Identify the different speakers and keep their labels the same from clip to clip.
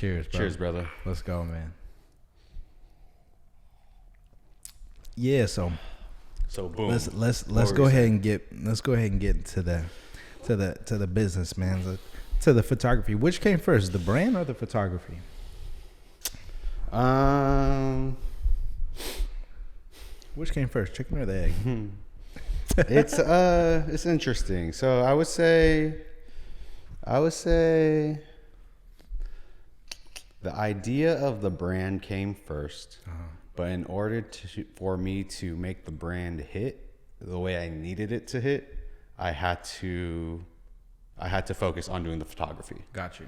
Speaker 1: Cheers, bro.
Speaker 2: Cheers, brother.
Speaker 1: Let's go, man. Yeah, so
Speaker 2: boom.
Speaker 1: Let's go ahead and get into the business, man. To the photography. Which came first, the brand or the photography? Which came first, chicken or the egg?
Speaker 2: It's interesting. So I would say the idea of the brand came first. But in order for me to make the brand hit the way I needed it to hit, I had to focus on doing the photography.
Speaker 1: Got you.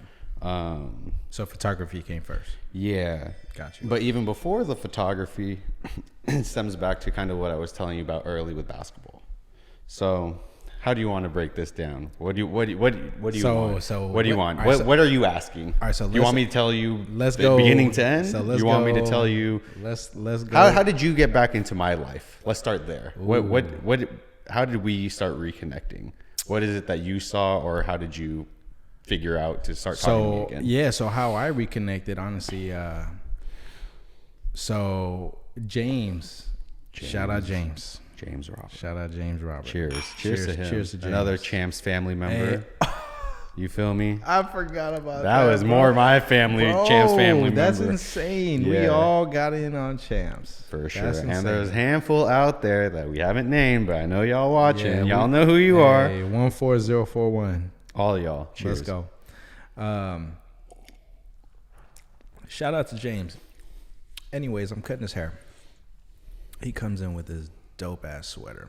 Speaker 1: So photography came first.
Speaker 2: Yeah.
Speaker 1: Got you.
Speaker 2: But even before the photography, it stems back to kind of what I was telling you about early with basketball. So how do you want to break this down? What do you want? What do you want? What are you asking?
Speaker 1: All right, so
Speaker 2: do you want me to tell you
Speaker 1: let's go
Speaker 2: beginning to end?
Speaker 1: So
Speaker 2: you want me to tell you
Speaker 1: let's go.
Speaker 2: How did you get back into my life? Let's start there. How did we start reconnecting? What is it that you saw, or how did you figure out to start talking to me again?
Speaker 1: Yeah, so how I reconnected, honestly, so James, shout out James.
Speaker 2: James Robert.
Speaker 1: Shout out James Robert.
Speaker 2: Cheers to him.
Speaker 1: Cheers to James.
Speaker 2: Another Champs family member. Hey. You feel me?
Speaker 1: I forgot about that.
Speaker 2: That was more my family, bro, Champs family member.
Speaker 1: That's insane. Yeah. We all got in on Champs.
Speaker 2: For sure. And there's a handful out there that we haven't named, but I know y'all watching. Yeah, y'all know who you are.
Speaker 1: 14041.
Speaker 2: All y'all. Cheers.
Speaker 1: Let's go. Shout out to James. Anyways, I'm cutting his hair. He comes in with his dope ass sweater,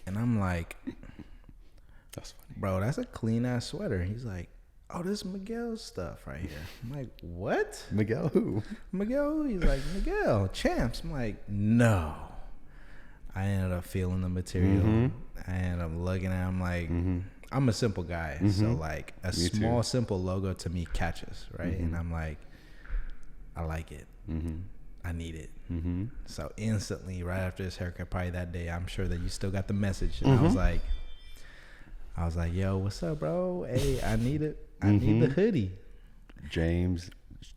Speaker 1: and I'm like,
Speaker 2: that's funny,
Speaker 1: bro, that's a clean ass sweater. He's like, oh, this is Miguel's stuff right here. I'm like, what?
Speaker 2: Miguel who?
Speaker 1: Miguel. He's like, Miguel Champs. I'm like, no. I ended up feeling the material.
Speaker 2: Mm-hmm.
Speaker 1: I ended up looking at him like, I'm a simple guy, so like a small simple logo to me catches, right? And I'm like, I like it. I need it. So instantly, right after this haircut, probably that day, I'm sure that you still got the message. And I was like, yo, what's up, bro? Hey, I need it. I need the hoodie.
Speaker 2: James,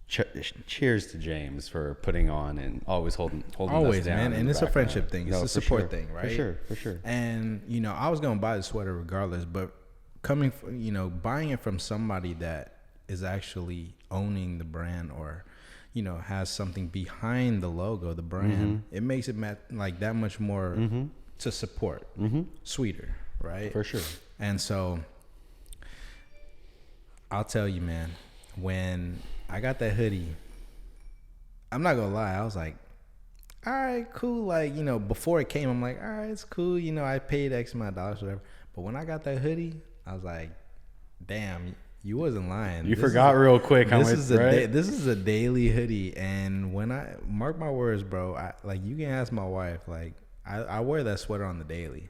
Speaker 2: cheers to James for putting on and always holding
Speaker 1: always,
Speaker 2: us down.
Speaker 1: Man. And it's a friendship thing. It's a support thing, right?
Speaker 2: For sure.
Speaker 1: And, I was going to buy the sweater regardless, but buying it from somebody that is actually owning the brand or has something behind the logo, the brand, it makes it like that much more to support, sweeter, right?
Speaker 2: For sure.
Speaker 1: And so I'll tell you, man, when I got that hoodie, I'm not gonna lie, I was like, all right, cool. Like, before it came, I'm like, all right, it's cool. I paid X amount of dollars, whatever. But when I got that hoodie, I was like, damn, you wasn't lying.
Speaker 2: You forgot real quick how much, right?
Speaker 1: This is a daily hoodie, and when I mark my words, bro, you can ask my wife. Like, I wear that sweater on the daily,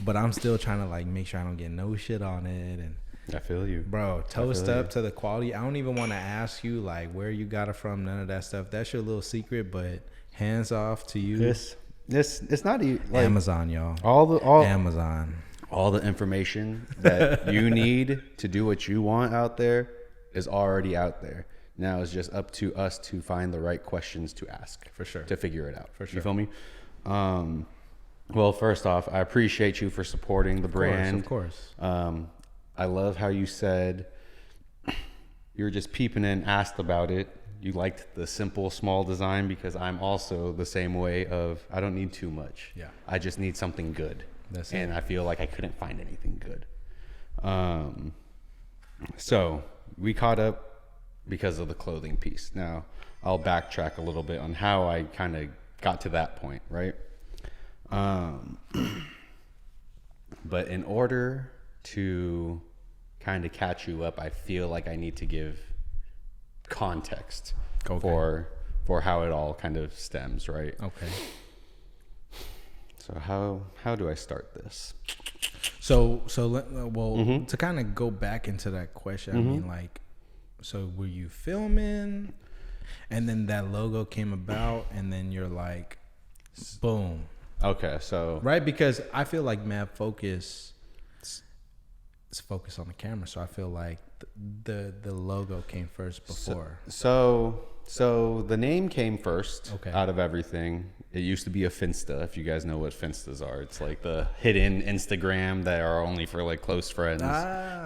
Speaker 1: but I'm still trying to like make sure I don't get no shit on it. And
Speaker 2: I feel you,
Speaker 1: bro. Toast up to the quality. I don't even want to ask you like where you got it from. None of that stuff. That's your little secret. But hands off to you.
Speaker 2: It's not like
Speaker 1: Amazon, y'all.
Speaker 2: All
Speaker 1: Amazon.
Speaker 2: All the information that you need to do what you want out there is already out there. Now it's just up to us to find the right questions to ask.
Speaker 1: For sure.
Speaker 2: To figure it out.
Speaker 1: For sure.
Speaker 2: You feel me? Well, first off, I appreciate you for supporting the brand.
Speaker 1: Of course.
Speaker 2: I love how you said you were just peeping in, asked about it. You liked the simple, small design because I'm also the same way of I don't need too much.
Speaker 1: Yeah.
Speaker 2: I just need something good. And I feel like I couldn't find anything good. So we caught up because of the clothing piece. Now I'll backtrack a little bit on how I kind of got to that point, right? But in order to kind of catch you up, I feel like I need to give context for how it all kind of stems, right?
Speaker 1: Okay.
Speaker 2: So how do I start this?
Speaker 1: So to kind of go back into that question, I mean, like, so were you filming, and then that logo came about, and then you're like, boom.
Speaker 2: Okay, so
Speaker 1: right, because I feel like Madfocus is focused on the camera, so I feel like the logo came first before?
Speaker 2: So the name came first
Speaker 1: Okay.
Speaker 2: out of everything. It used to be a Finsta, if you guys know what Finstas are. It's like the hidden Instagram that are only for like close friends.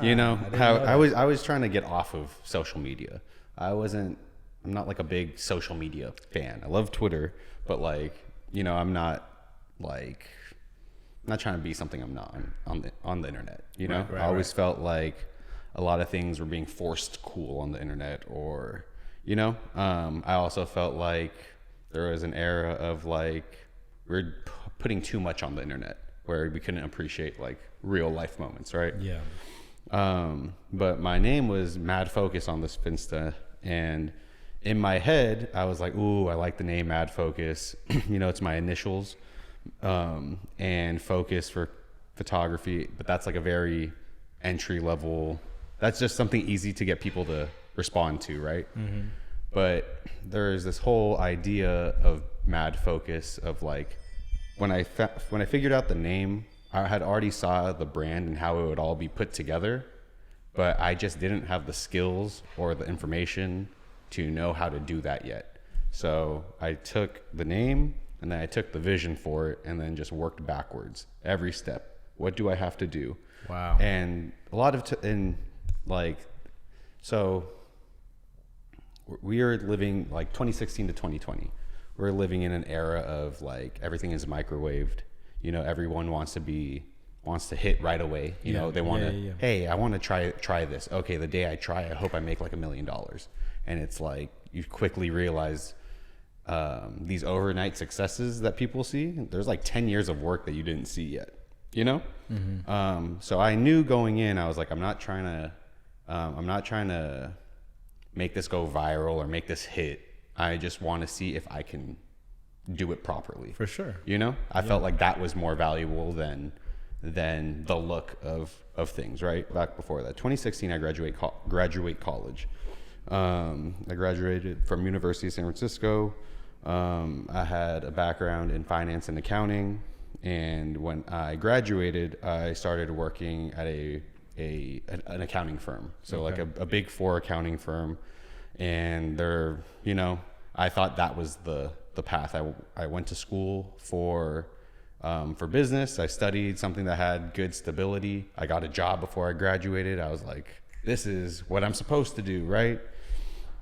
Speaker 2: You know how I was trying to get off of social media. I'm not like a big social media fan. I love Twitter, but like, you know, I'm not trying to be something I'm not on the internet. You know, I always felt like a lot of things were being forced cool on the internet, or, you know, I also felt like there was an era of like we're putting too much on the internet where we couldn't appreciate like real life moments, right?
Speaker 1: Yeah.
Speaker 2: But my name was Madfocus on this Finsta, and in my head I was like, ooh, I like the name Madfocus. You know, it's my initials, and focus for photography, but that's like a very entry level. That's just something easy to get people to respond to, right? Mm-hmm. But there's this whole idea of Madfocus of like, when I figured out the name, I had already saw the brand and how it would all be put together, but I just didn't have the skills or the information to know how to do that yet. So I took the name and then I took the vision for it and then just worked backwards every step. What do I have to do?
Speaker 1: Wow.
Speaker 2: And a lot of so we are living like 2016 to 2020. We're living in an era of like everything is microwaved. You know, everyone wants to hit right away. You know, they want to, hey, I want to try this. Okay, the day I try, I hope I make like $1 million. And it's like you quickly realize these overnight successes that people see. There's like 10 years of work that you didn't see yet. You know, so I knew going in, I was like, I'm not trying to make this go viral or make this hit. I just want to see if I can do it properly.
Speaker 1: For sure.
Speaker 2: You know, I felt like that was more valuable than the look of things, right? Back before that, 2016, I graduate college. I graduated from University of San Francisco. I had a background in finance and accounting. And when I graduated, I started working at an accounting firm. So like a big four accounting firm. And they're, you know, I thought that was the path. I went to school for business. I studied something that had good stability. I got a job before I graduated. I was like, this is what I'm supposed to do, right?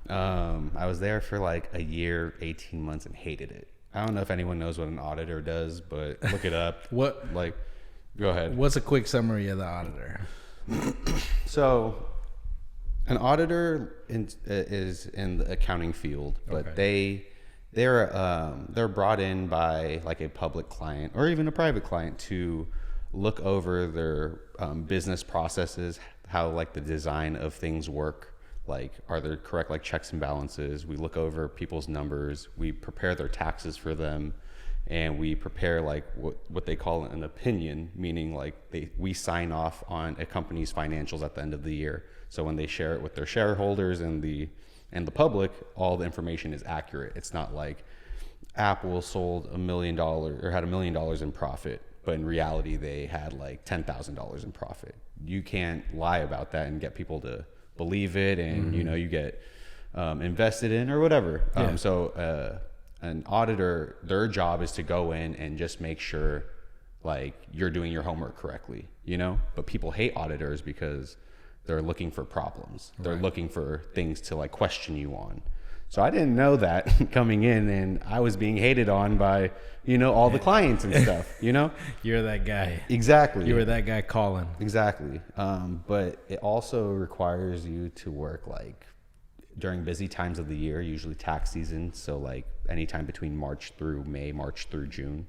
Speaker 2: I was there for like a year, 18 months, and hated it. I don't know if anyone knows what an auditor does, but look it up. Go ahead.
Speaker 1: What's a quick summary of the auditor?
Speaker 2: So an auditor is in the accounting field, but they're brought in by like a public client or even a private client to look over their business processes, how like the design of things work. Like, are there correct like checks and balances? We look over people's numbers. We prepare their taxes for them, and we prepare like what they call an opinion, meaning like we sign off on a company's financials at the end of the year. So when they share it with their shareholders and the public, all the information is accurate. It's not like Apple sold $1 million or had $1 million in profit, but in reality they had like $10,000 in profit. You can't lie about that and get people to believe it, and you know, you get invested in or whatever. So an auditor, their job is to go in and just make sure like you're doing your homework correctly, you know. But people hate auditors because they're looking for problems. They're looking for things to like question you on. So I didn't know that coming in, and I was being hated on by, you know, all the clients and stuff, you know?
Speaker 1: You're that guy.
Speaker 2: Exactly.
Speaker 1: You were that guy calling.
Speaker 2: Exactly. But it also requires you to work like during busy times of the year, usually tax season. So like anytime between March through May, March through June,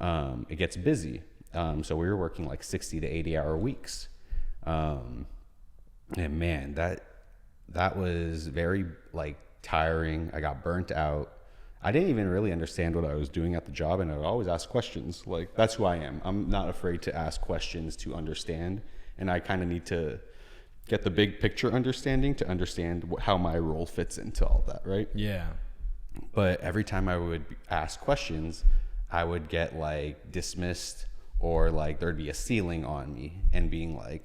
Speaker 2: it gets busy. So we were working like 60 to 80 hour weeks. And man, that was very like tiring. I got burnt out. I didn't even really understand what I was doing at the job, and I would always ask questions. Like, that's who I am. I'm not afraid to ask questions to understand, and I kind of need to get the big picture understanding to understand how my role fits into all that, right?
Speaker 1: Yeah.
Speaker 2: But every time I would ask questions, I would get like dismissed, or like there'd be a ceiling on me and being like,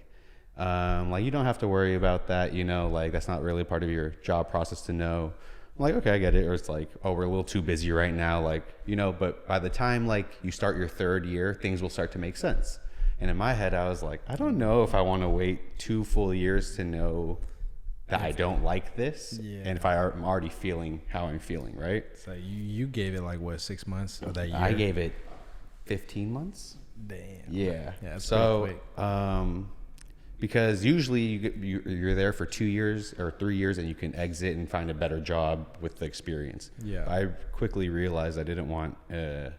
Speaker 2: Like, you don't have to worry about that, you know, like, that's not really part of your job process to know. I'm like, okay, I get it. Or it's like, oh, we're a little too busy right now. Like, you know, but by the time like you start your third year, things will start to make sense. And in my head, I was like, I don't know if I want to wait 2 full years to know that I don't like this. Yeah. And if I'm already feeling how I'm feeling, right?
Speaker 1: So you gave it like what, 6 months of that year?
Speaker 2: I gave it 15 months.
Speaker 1: Damn.
Speaker 2: Yeah.
Speaker 1: Yeah. That's
Speaker 2: so,
Speaker 1: quick.
Speaker 2: Because usually you're there for 2 years or 3 years and you can exit and find a better job with the experience.
Speaker 1: Yeah.
Speaker 2: I quickly realized I didn't want a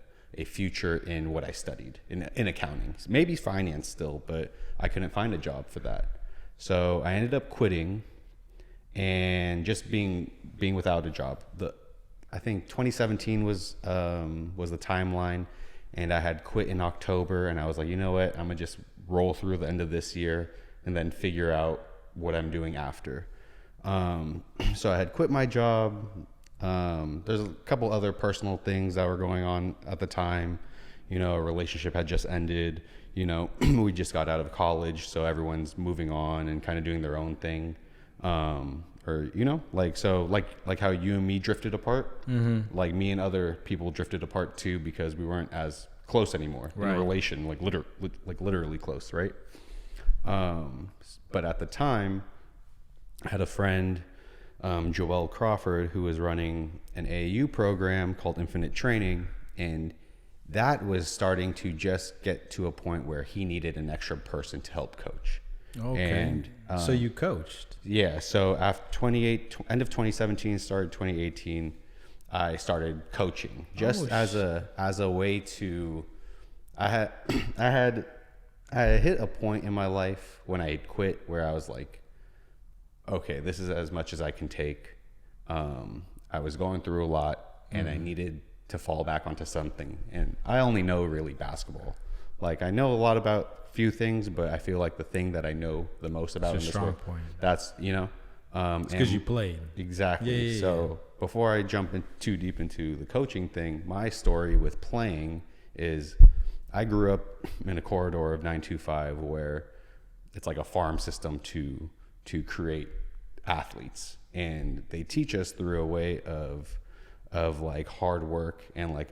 Speaker 2: future in what I studied in accounting, maybe finance still, but I couldn't find a job for that. So I ended up quitting and just being without a job. I think 2017 was the timeline, and I had quit in October, and I was like, you know what, I'm gonna just roll through the end of this year and then figure out what I'm doing after. So I had quit my job. There's a couple other personal things that were going on at the time. You know, a relationship had just ended. You know, we just got out of college, so everyone's moving on and kind of doing their own thing. Or, you know, like, so like how you and me drifted apart, like me and other people drifted apart too, because we weren't as close anymore in a relation, like literally close, right? But at the time, I had a friend, Joel Crawford, who was running an AAU program called Infinite Training, and that was starting to just get to a point where he needed an extra person to help coach.
Speaker 1: Okay. And so you coached?
Speaker 2: Yeah. So after end of 2017, started 2018, I started coaching just as a way to. I had hit a point in my life when I had quit where I was like, okay, this is as much as I can take. I was going through a lot, and I needed to fall back onto something. And I only know really basketball. Like, I know a lot about few things, but I feel like the thing that I know the most about in this world, that's, you know,
Speaker 1: it's because you played.
Speaker 2: Exactly. Yeah, so before I jump in too deep into the coaching thing, my story with playing is I grew up in a corridor of 925 where it's like a farm system to create athletes, and they teach us through a way of like hard work and like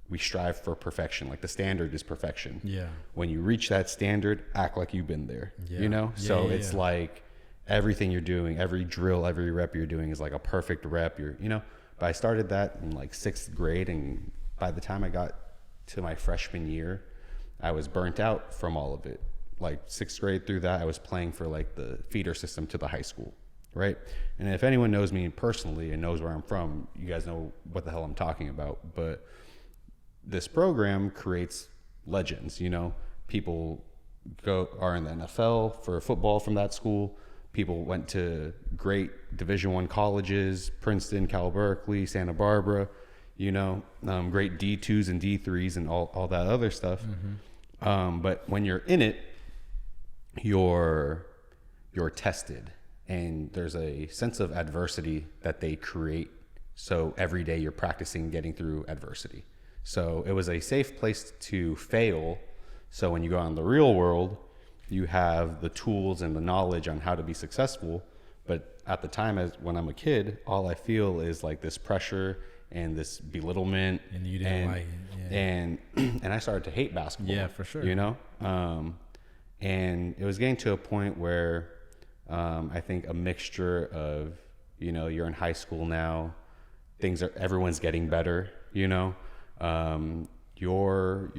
Speaker 2: we strive for perfection. Like, the standard is perfection. Yeah. When you reach that standard, act like you've been there. Yeah. You know? Yeah, so it's like everything you're doing, every drill, every rep you're doing is like a perfect rep. You know, but I started that in like 6th grade, and by the time I got to my freshman year, I was burnt out from all of it. Like 6th grade through that, I was playing for like the feeder system to the high school. Right. And if anyone knows me personally and knows where I'm from, you guys know what the hell I'm talking about. But this program creates legends. You know, people are in the NFL for football from that school. People went to great Division I colleges, Princeton, Cal Berkeley, Santa Barbara, you know, great D2s and D3s and all that other stuff. But when you're in it, you're tested, and there's a sense of adversity that they create. So every day you're practicing getting through adversity. So it was a safe place to fail. So when you go out in the real world, you have the tools and the knowledge on how to be successful. But at the time, when I'm a kid, all I feel is like this pressure and this belittlement. And you didn't like it. Yeah. And I started to hate basketball.
Speaker 1: Yeah, for sure.
Speaker 2: You know? And it was getting to a point where I think a mixture of, you know, you're in high school now, everyone's getting better, you know? You're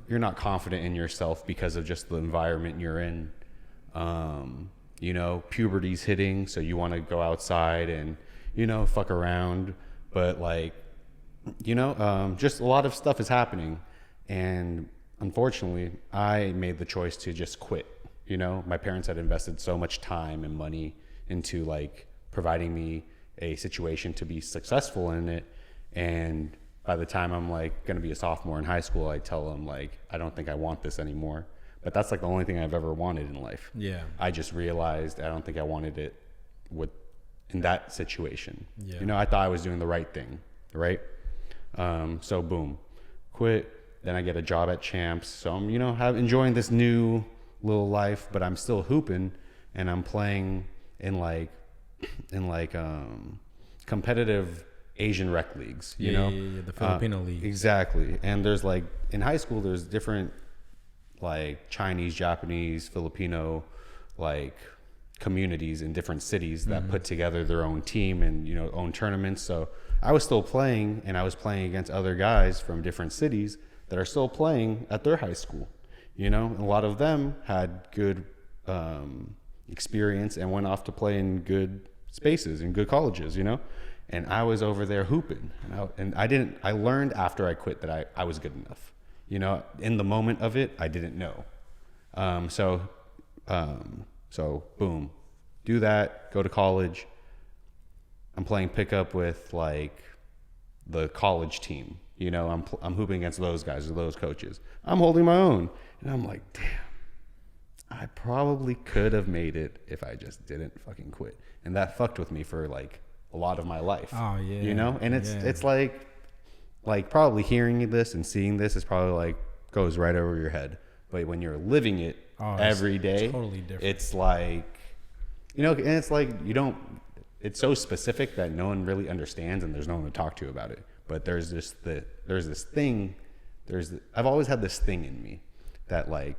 Speaker 2: not confident in yourself because of just the environment you're in. You know, puberty's hitting, so you want to go outside and, you know, fuck around, but like, you know, just a lot of stuff is happening, and unfortunately I made the choice to just quit. You know, my parents had invested so much time and money into like providing me a situation to be successful in it, and by the time I'm like going to be a sophomore in high school, I tell them like, I don't think I want this anymore. But that's like the only thing I've ever wanted in life. Yeah. I just realized I don't think I wanted it in that situation. Yeah. You know, I thought I was doing the right thing, right? So boom, quit. Then I get a job at Champs. So I'm, you know, enjoying this new life, but I'm still hooping, and I'm playing in like competitive Asian rec leagues, you know?
Speaker 1: The Filipino league.
Speaker 2: Exactly. And there's like, in high school, there's different like Chinese, Japanese, Filipino, like communities in different cities that put together their own team and, you know, own tournaments. So I was still playing, and I was playing against other guys from different cities that are still playing at their high school, you know? And a lot of them had good experience and went off to play in good spaces and good colleges, you know? And I was over there hooping, and I learned after I quit that I was good enough, you know? In the moment of it, I didn't know. So boom, do that, go to college. I'm playing pickup with like the college team, you know, I'm hooping against those guys or those coaches. I'm holding my own, and I'm like, damn, I probably could have made it if I just didn't fucking quit. And that fucked with me for like a lot of my life.
Speaker 1: Oh yeah.
Speaker 2: You know, and it's like probably hearing this and seeing this is probably like goes right over your head. But when you're living it every day,
Speaker 1: totally different.
Speaker 2: It's like, you know, and it's like it's so specific that no one really understands, and there's no one to talk to about it. But I've always had this thing in me that like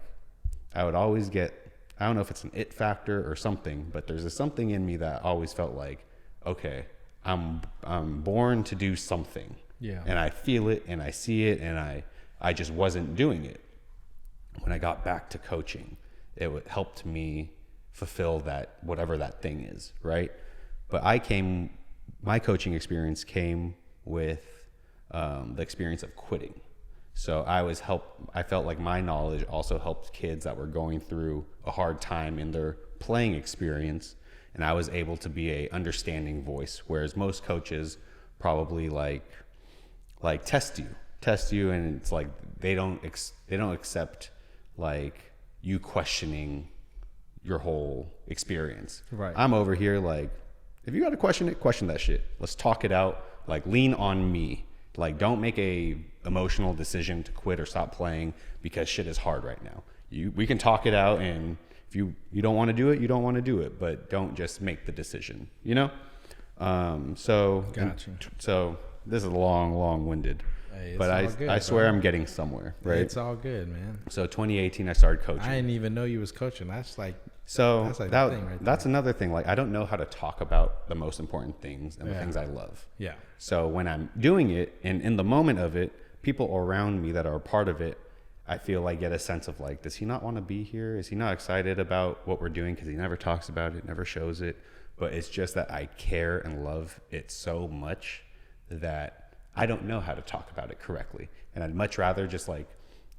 Speaker 2: I would always get, I don't know if it's an it factor or something, but there's this something in me that always felt like, okay, I'm born to do something.
Speaker 1: Yeah.
Speaker 2: And I feel it and I see it, and I just wasn't doing it. When I got back to coaching, it helped me fulfill that, whatever that thing is, right? But my coaching experience came with the experience of quitting. So I felt like my knowledge also helped kids that were going through a hard time in their playing experience, and I was able to be a understanding voice, whereas most coaches probably like test you, and it's like they don't accept like you questioning your whole experience.
Speaker 1: Right.
Speaker 2: I'm over here like, if you got to question it, question that shit. Let's talk it out. Like, lean on me. Like, don't make a emotional decision to quit or stop playing because shit is hard right now. We can talk it out, and if you don't want to do it, you don't want to do it, but don't just make the decision, you know? So this is long-winded.
Speaker 1: Hey,
Speaker 2: but I swear I'm getting somewhere, right?
Speaker 1: It's all good, man.
Speaker 2: So 2018, I started coaching.
Speaker 1: I didn't even know you was coaching. That's like
Speaker 2: the thing
Speaker 1: right
Speaker 2: that's another thing. Like, I don't know how to talk about the most important things and the things I love.
Speaker 1: Yeah.
Speaker 2: So when I'm doing it, and in the moment of it, people around me that are a part of it, I feel like get a sense of like, does he not want to be here? Is he not excited about what we're doing? Because he never talks about it, never shows it. But it's just that I care and love it so much that I don't know how to talk about it correctly. And I'd much rather just like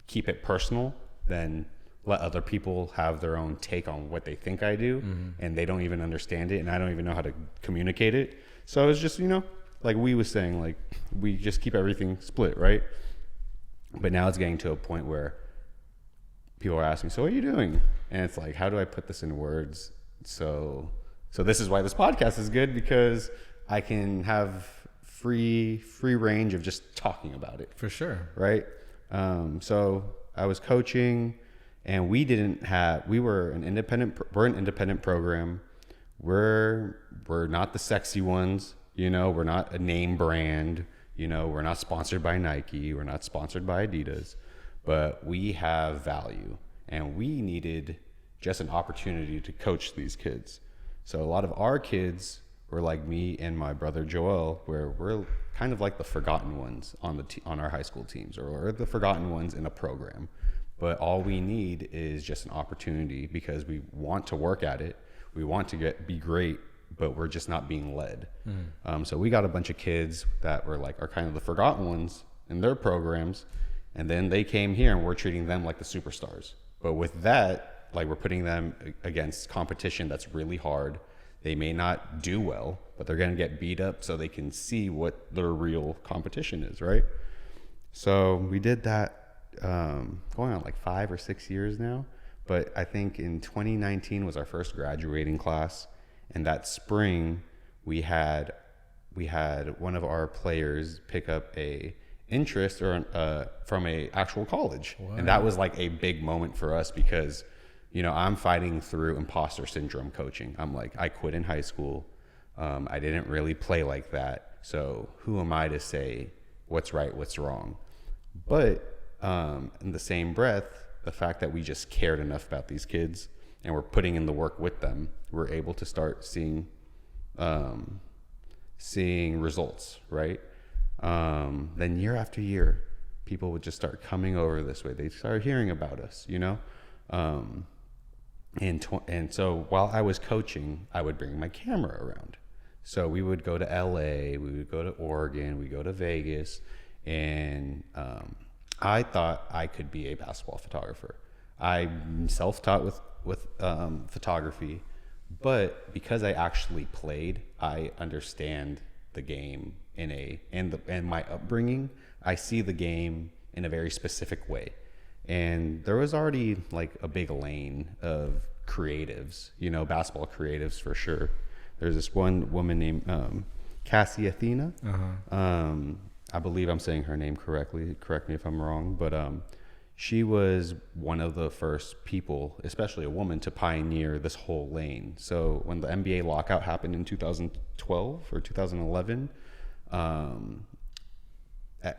Speaker 2: keep it personal than let other people have their own take on what they think I do, and they don't even understand it, and I don't even know how to communicate it. So it's just, you know, like we was saying, like we just keep everything split, right? But now it's getting to a point where people are asking, so what are you doing? And it's like, how do I put this in words? So this is why this podcast is good, because I can have free range of just talking about it.
Speaker 1: For sure.
Speaker 2: Right? So I was coaching, and we're an independent program. We're not the sexy ones, you know, we're not a name brand, you know, we're not sponsored by Nike, we're not sponsored by Adidas, but we have value, and we needed just an opportunity to coach these kids. So a lot of our kids were like me and my brother Joel, where we're kind of like the forgotten ones on our high school teams, or we're the forgotten ones in a program. But all we need is just an opportunity, because we want to work at it. We want to be great, but we're just not being led. So we got a bunch of kids that are kind of the forgotten ones in their programs. And then they came here, and we're treating them like the superstars. But with that, like, we're putting them against competition that's really hard. They may not do well, but they're going to get beat up so they can see what their real competition is, right? So we did that going on like 5 or 6 years now. But I think in 2019 was our first graduating class. And that spring, we had one of our players pick up a interest from a actual college. Wow. And that was like a big moment for us, because, I'm fighting through imposter syndrome coaching. I'm like, I quit in high school. I didn't really play like that. So who am I to say what's right, what's wrong? But in the same breath, the fact that we just cared enough about these kids and we're putting in the work with them, we're able to start seeing results, right? Then year after year, people would just start coming over this way. They started hearing about us, And so while I was coaching, I would bring my camera around. So we would go to LA, we would go to Oregon, we go to Vegas, and I thought I could be a basketball photographer. I'm self-taught with photography, but because I actually played, I understand the game and my upbringing. I see the game in a very specific way. And there was already like a big lane of creatives, basketball creatives for sure. There's this one woman named Cassie Athena. I believe I'm saying her name correctly. Correct me if I'm wrong. But she was one of the first people, especially a woman, to pioneer this whole lane. So when the NBA lockout happened in 2012 or 2011,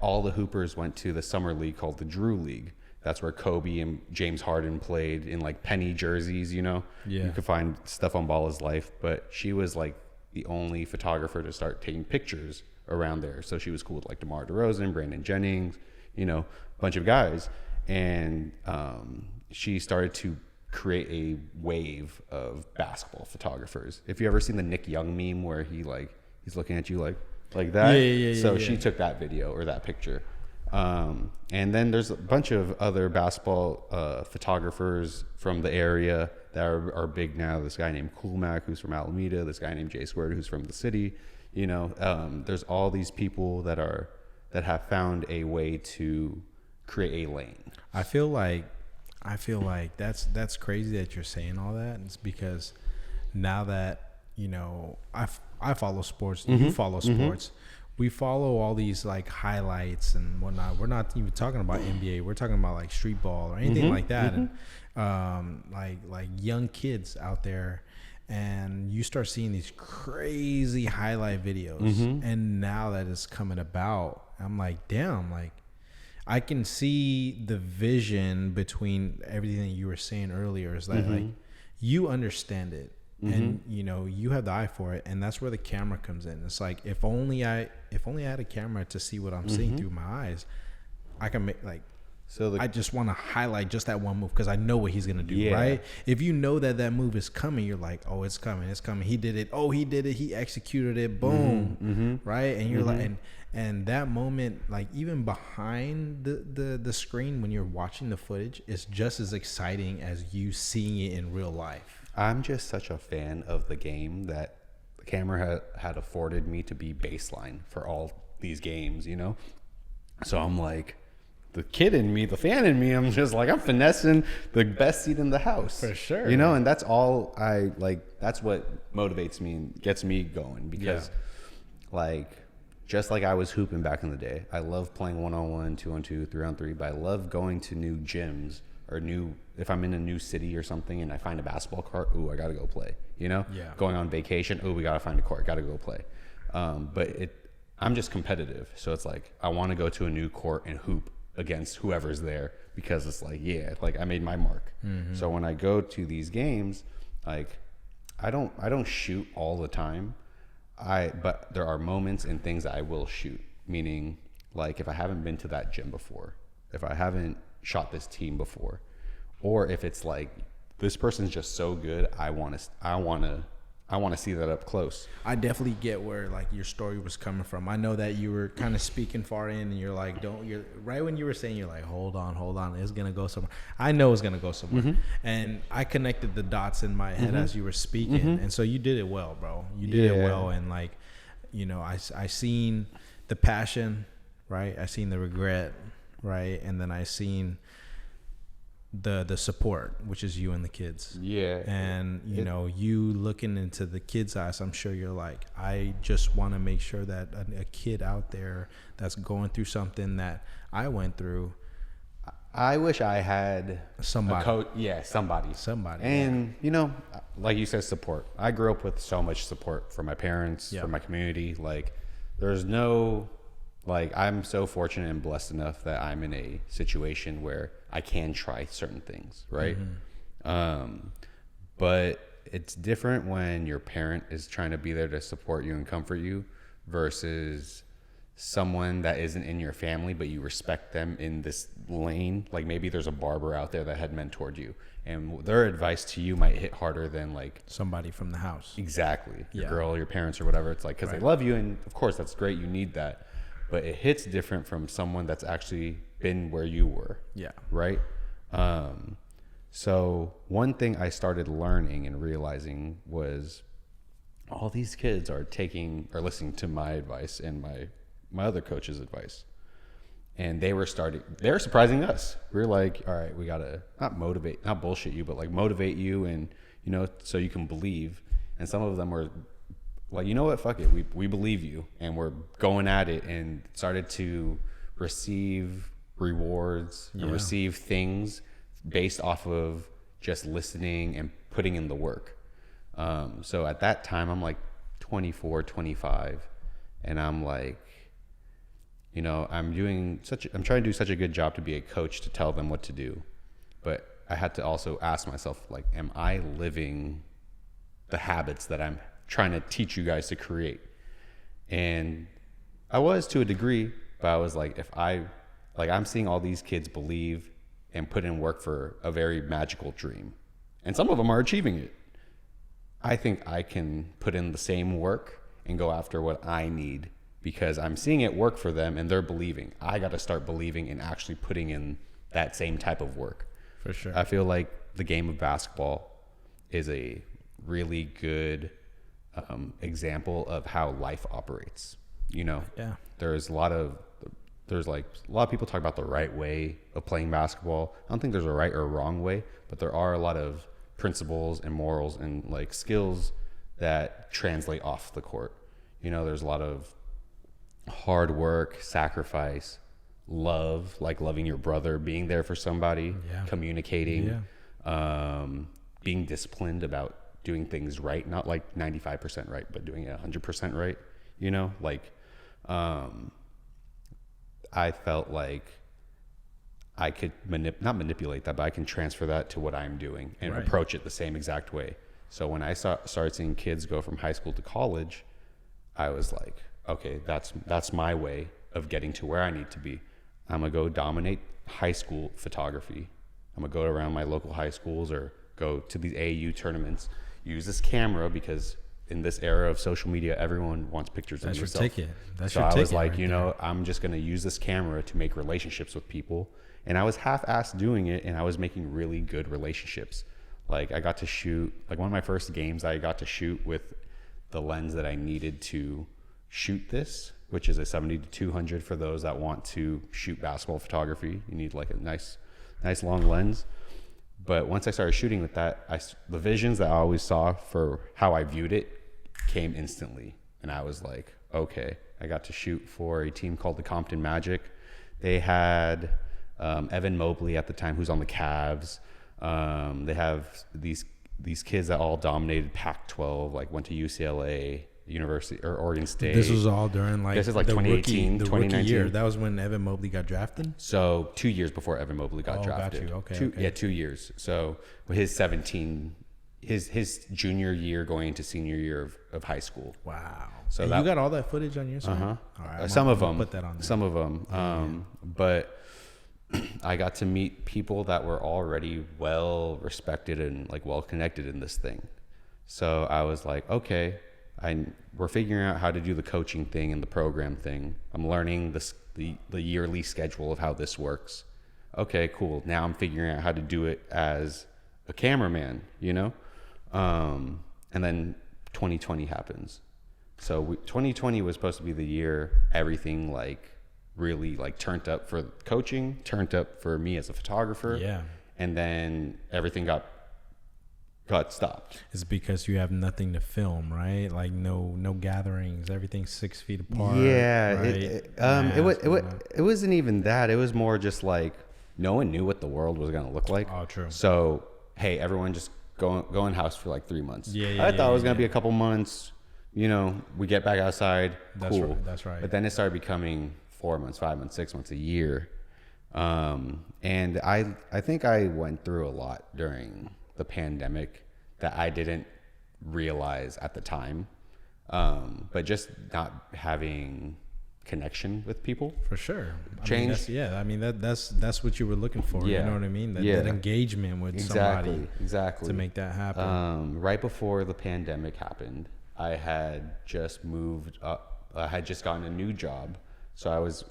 Speaker 2: all the hoopers went to the summer league called the Drew League. That's where Kobe and James Harden played in like penny jerseys, Yeah. You could find stuff on Ball's Life, but she was like the only photographer to start taking pictures around there. So she was cool with like DeMar DeRozan, Brandon Jennings, a bunch of guys. And she started to create a wave of basketball photographers. If you ever seen the Nick Young meme where he's looking at you like that. So she took that video or that picture. And then there's a bunch of other basketball photographers from the area that are big now. This guy named Cool Mac, who's from Alameda. This guy named Jay Squared, who's from the city. There's all these people that have found a way to create a lane.
Speaker 1: I feel like that's crazy that you're saying all that. It's because now that I follow sports, you follow sports. We follow all these like highlights and whatnot. We're not even talking about NBA. We're talking about like street ball or anything like that. And like young kids out there, and you start seeing these crazy highlight videos. And now that it's coming about, I'm like, damn, like I can see the vision between everything that you were saying earlier. Is that like you understand it. And you have the eye for it, and that's where the camera comes in. It's like if only I had a camera to see what I'm seeing through my eyes, I can make like. So I just want to highlight just that one move because I know what he's gonna do. Right? If you know that move is coming, you're like, oh, it's coming. He did it. Oh, he did it. He executed it. Boom. Right? And you're like, and that moment, like even behind the screen when you're watching the footage, is just as exciting as you seeing it in real life.
Speaker 2: I'm just such a fan of the game that the camera had afforded me to be baseline for all these games, So I'm like, the kid in me, the fan in me, I'm just like, I'm finessing the best seat in the house.
Speaker 1: For sure.
Speaker 2: And that's all I like. That's what motivates me and gets me going because just like I was hooping back in the day, I love playing 1-on-1, 2-on-2, 3-on-3, but I love going to new gyms or if I'm in a new city or something and I find a basketball court, I got to go play, Going on vacation, we got to find a court, got to go play. But I'm just competitive. So it's like, I want to go to a new court and hoop against whoever's there because it's like, I made my mark. So when I go to these games, like I don't shoot all the time. But there are moments and things that I will shoot, meaning like if I haven't been to that gym before, if I haven't shot this team before, or if it's like this person's just so good, I want to see that up close.
Speaker 1: I definitely get where like your story was coming from. I know that you were kind of speaking far in, and you're like, you're right when you were saying, you're like, hold on, it's gonna go somewhere. I know it's gonna go somewhere, and I connected the dots in my head as you were speaking, and so you did it well, bro. You did it well, and like, I seen the passion, right? I seen the regret, right, and then I seen the support, which is you and the kids. And you looking into the kids' eyes, I'm sure you're like, I just want to make sure that a kid out there that's going through something that I went through,
Speaker 2: I wish I had
Speaker 1: somebody.
Speaker 2: A coach. Yeah, somebody. And, you know, like you said, support. I grew up with so much support from my parents, from my community. Like, there's no, like, I'm so fortunate and blessed enough that I'm in a situation where I can try certain things, right? But it's different when your parent is trying to be there to support you and comfort you versus someone that isn't in your family, but you respect them in this lane. Like maybe there's a barber out there that had mentored you and their advice to you might hit harder than like
Speaker 1: somebody from the house.
Speaker 2: Exactly. Your girl, your parents or whatever. It's like, cause they love you. And of course that's great. You need that, but it hits different from someone that's actually been where you were.
Speaker 1: Yeah.
Speaker 2: Right. So one thing I started learning and realizing was all these kids are listening to my advice and my other coach's advice. And they're surprising us. We're like, all right, we gotta not bullshit you, but like motivate you and, you know, so you can believe. And some of them were like, you know what, fuck it. We believe you. And we're going at it and started to receive rewards and receive things based off of just listening and putting in the work. So at that time, I'm like 24, 25, and I'm like, you know, I'm trying to do such a good job to be a coach to tell them what to do. But I had to also ask myself, like, am I living the habits that I'm trying to teach you guys to create? And I was to a degree, but I was like, I'm seeing all these kids believe and put in work for a very magical dream. And some of them are achieving it. I think I can put in the same work and go after what I need because I'm seeing it work for them and they're believing. I got to start believing and actually putting in that same type of work.
Speaker 1: For sure.
Speaker 2: I feel like the game of basketball is a really good example of how life operates. You know, there's a lot of people talk about the right way of playing basketball. I don't think there's a right or wrong way, but there are a lot of principles and morals and like skills that translate off the court. You know, there's a lot of hard work, sacrifice, love, like loving your brother, being there for somebody, communicating, being disciplined about doing things right, not like 95% right, but doing it 100% right. You know, like, I felt like I could not manipulate that, but I can transfer that to what I'm doing and approach it the same exact way. So when I started seeing kids go from high school to college, I was like, okay, that's my way of getting to where I need to be. I'm gonna go dominate high school photography. I'm gonna go around my local high schools or go to these AAU tournaments, use this camera because in this era of social media, everyone wants pictures of themselves. That's your ticket. So I was like, you know, I'm just going to use this camera to make relationships with people. And I was half-assed doing it, and I was making really good relationships. Like, I got to shoot, like one of my first games, I got to shoot with the lens that I needed to shoot this, which is a 70-200 for those that want to shoot basketball photography. You need like a nice long lens. But once I started shooting with that, the visions that I always saw for how I viewed it came instantly. And I was like, okay, I got to shoot for a team called the Compton Magic. They had Evan Mobley at the time, who's on the Cavs. They have these kids that all dominated Pac-12, like went to UCLA, University or Oregon State.
Speaker 1: This was all during like
Speaker 2: this is like 2018, 2019.
Speaker 1: Year. That was when Evan Mobley got drafted.
Speaker 2: So 2 years before Evan Mobley got drafted.
Speaker 1: Got you. Okay.
Speaker 2: Yeah, 2 years. So his junior year going into senior year of high school.
Speaker 1: Wow. So you got all that footage on your side?
Speaker 2: Uh-huh.
Speaker 1: All right.
Speaker 2: Some of them.
Speaker 1: Put that on there.
Speaker 2: Some of them. But I got to meet people that were already well respected and like well connected in this thing. So I was like, okay. We're figuring out how to do the coaching thing and the program thing. I'm learning the yearly schedule of how this works. Okay, cool. Now I'm figuring out how to do it as a cameraman, you know? And then 2020 happens. So 2020 was supposed to be the year everything like really like turned up for coaching, turned up for me as a photographer.
Speaker 1: Yeah.
Speaker 2: And then everything got stopped.
Speaker 1: It's because you have nothing to film, right? Like no gatherings. Everything's 6 feet apart.
Speaker 2: Yeah,
Speaker 1: right?
Speaker 2: it wasn't even that. It was more just like no one knew what the world was going to look like.
Speaker 1: Oh, true.
Speaker 2: So, hey, everyone just go in house for like 3 months.
Speaker 1: Yeah,
Speaker 2: I thought it was going to be a couple months. You know, we get back outside.
Speaker 1: That's
Speaker 2: cool.
Speaker 1: right. That's right.
Speaker 2: But then it started becoming 4 months, 5 months, 6 months, a year. And I think I went through a lot during the pandemic that I didn't realize at the time. But just not having connection with people
Speaker 1: for sure.
Speaker 2: Change.
Speaker 1: I mean, that's what you were looking for.
Speaker 2: Yeah.
Speaker 1: You know what I mean? That engagement with somebody
Speaker 2: exactly
Speaker 1: to make that happen.
Speaker 2: Right before the pandemic happened, I had just moved up. I had just gotten a new job, so I was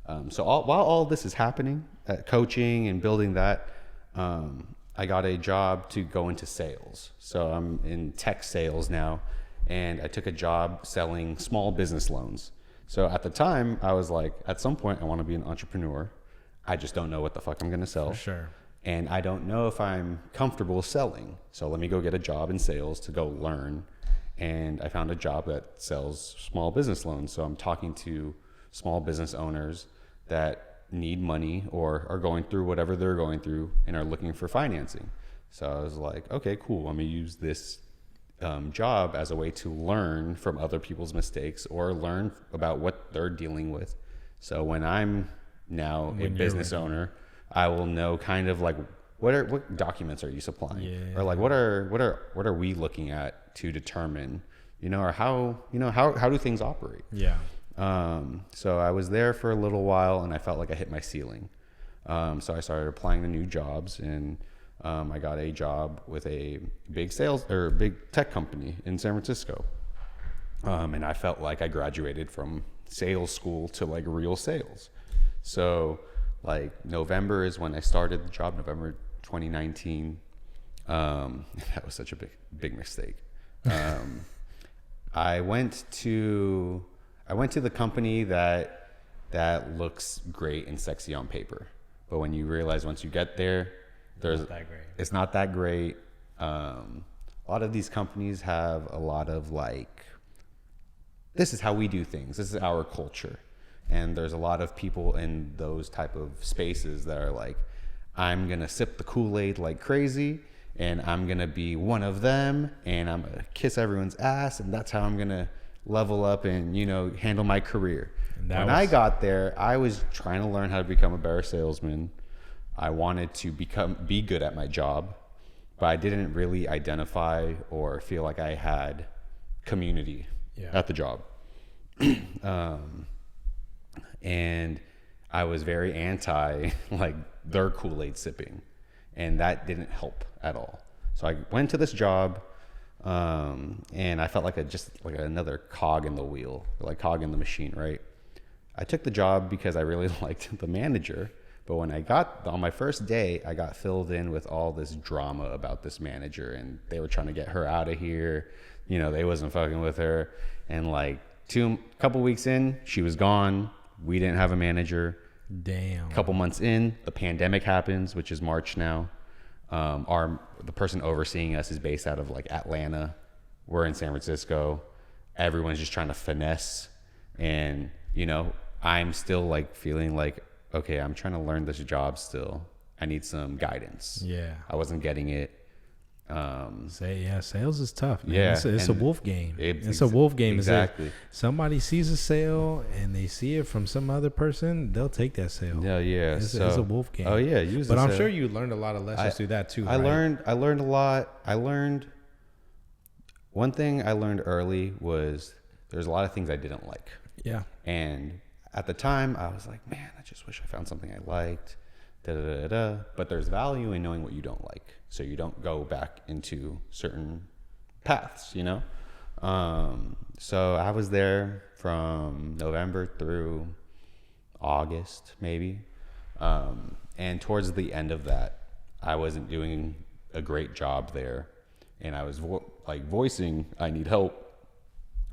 Speaker 2: while all this is happening, coaching and building that, I got a job to go into sales. So I'm in tech sales now, and I took a job selling small business loans. So at the time, I was like, at some point, I want to be an entrepreneur. I just don't know what the fuck I'm going to sell.
Speaker 1: For sure.
Speaker 2: And I don't know if I'm comfortable selling. So let me go get a job in sales to go learn. And I found a job that sells small business loans. So I'm talking to small business owners that need money or are going through whatever they're going through and are looking for financing. So I was like, okay, cool. Let me use this job as a way to learn from other people's mistakes or learn about what they're dealing with. So when I'm now a business owner, I will know kind of like what documents are you supplying, or like what are we looking at to determine, or how do things operate. So I was there for a little while and I felt like I hit my ceiling. So I started applying to new jobs, and I got a job with a big tech company in San Francisco. And I felt like I graduated from sales school to like real sales. So like November is when I started the job, November 2019. That was such a big mistake. I went to the company that looks great and sexy on paper. But when you realize once you get there, it's not that great. A lot of these companies have a lot of like, this is how we do things. This is our culture. And there's a lot of people in those type of spaces that are like, I'm going to sip the Kool-Aid like crazy, and I'm going to be one of them, and I'm going to kiss everyone's ass, and that's how I'm going to level up and, handle my career. When I got there, I was trying to learn how to become a better salesman. I wanted to be good at my job, but I didn't really identify or feel like I had community at the job. And I was very anti like their Kool-Aid sipping, and that didn't help at all. So I went to this job, and I felt like another cog in the wheel, like cog in the machine, right? I took the job because I really liked the manager, but when on my first day, I got filled in with all this drama about this manager, and they were trying to get her out of here. They wasn't fucking with her, and like couple weeks in, she was gone. We didn't have a manager.
Speaker 1: Damn.
Speaker 2: A couple months in, the pandemic happens, which is March now. The person overseeing us is based out of like Atlanta. We're in San Francisco. Everyone's just trying to finesse, and I'm still like feeling like, okay, I'm trying to learn this job still. I need some guidance.
Speaker 1: Yeah.
Speaker 2: I wasn't getting it.
Speaker 1: Sales is tough, man.
Speaker 2: Yeah,
Speaker 1: it's a wolf game. It's a wolf game.
Speaker 2: Exactly.
Speaker 1: If somebody sees a sale and they see it from some other person, they'll take that sale.
Speaker 2: Yeah.
Speaker 1: It's a wolf game.
Speaker 2: Oh yeah,
Speaker 1: but I'm sure you learned a lot of lessons through that too.
Speaker 2: I learned a lot. One thing I learned early was there's a lot of things I didn't like.
Speaker 1: Yeah.
Speaker 2: And at the time, I was like, man, I just wish I found something I liked. But there's value in knowing what you don't like, so you don't go back into certain paths, So I was there from November through August, maybe. And towards the end of that, I wasn't doing a great job there, and I was voicing I need help,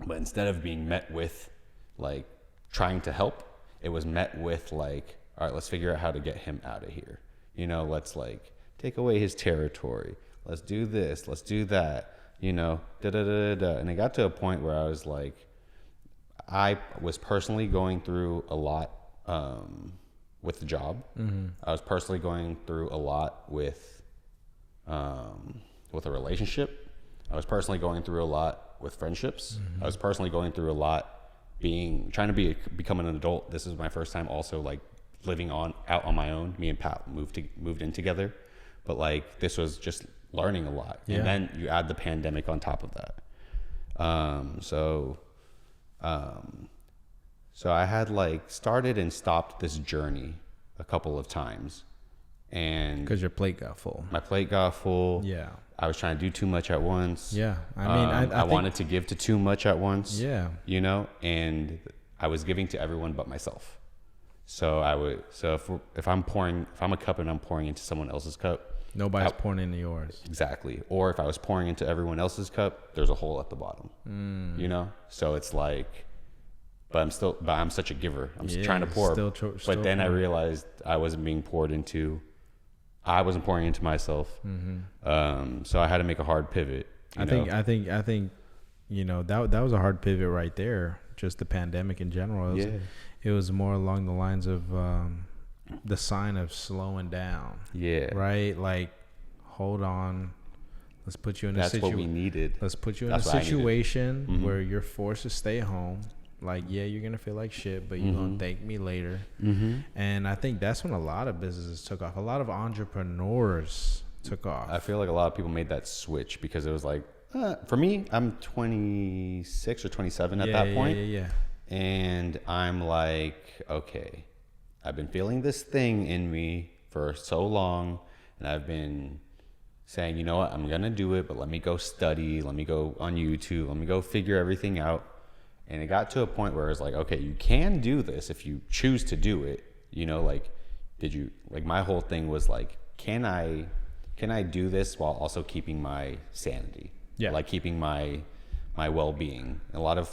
Speaker 2: but instead of being met with like trying to help, it was met with like, all right, let's figure out how to get him out of here. Let's like take away his territory. Let's do this. Let's do that. And it got to a point where I was like, I was personally going through a lot with the job. I was personally going through a lot with a relationship. I was personally going through a lot with friendships. I was personally going through a lot trying to become an adult. This is my first time also like living out on my own. Me and Pat moved in together, but like this was just learning a lot. And then you add the pandemic on top of that. So I had like started and stopped this journey a couple of times, and
Speaker 1: because your plate got full.
Speaker 2: My plate got full.
Speaker 1: Yeah.
Speaker 2: I was trying to do too much at once.
Speaker 1: Yeah. I mean, I
Speaker 2: wanted to give to too much at once.
Speaker 1: Yeah.
Speaker 2: You know, and I was giving to everyone but myself. So if I'm a cup and I'm pouring into someone else's cup,
Speaker 1: nobody's pouring into yours.
Speaker 2: Exactly. Or if I was pouring into everyone else's cup, there's a hole at the bottom. You know? So it's like, but I'm such a giver. I'm trying to pour. But then I realized I wasn't being poured into. I wasn't pouring into myself. So I had to make a hard pivot. I
Speaker 1: think, you know, that was a hard pivot right there. Just the pandemic in general. It was more along the lines of the sign of slowing down. Yeah. Right? Like, hold on. Let's put you in a situation.
Speaker 2: That's what we needed.
Speaker 1: Let's put you in a situation where you're forced to stay home. Like, yeah, you're going to feel like shit, but you're going to thank me later. And I think that's when a lot of businesses took off. A lot of entrepreneurs took off.
Speaker 2: I feel like a lot of people made that switch because it was like, for me, I'm 26 or 27 at that point. And I'm like, okay, I've been feeling this thing in me for so long, and I've been saying, you know what, I'm going to do it, but let me go study, let me go on YouTube, let me go figure everything out. And it got to a point where it's like, okay, you can do this if you choose to do it. You know, like, my whole thing was like, can I do this while also keeping my sanity? Yeah. Like keeping my well-being. A lot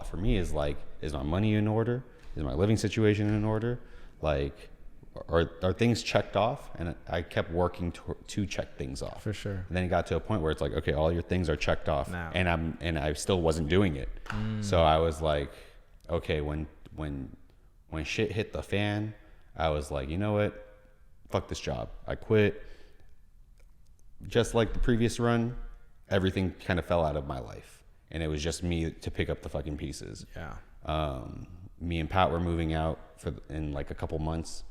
Speaker 2: for me is like, is my money in order? Is my living situation in order? Like, are things checked off? And I kept working to check things off.
Speaker 1: For sure.
Speaker 2: And then it got to a point where it's like, okay, all your things are checked off now. And I still wasn't doing it. So I was like, okay, when shit hit the fan, I was like, you know what? Fuck this job. I quit. Just like the previous run, everything kind of fell out of my life. And it was just me to pick up the fucking pieces. Yeah. Me and Pat were moving out in like a couple months.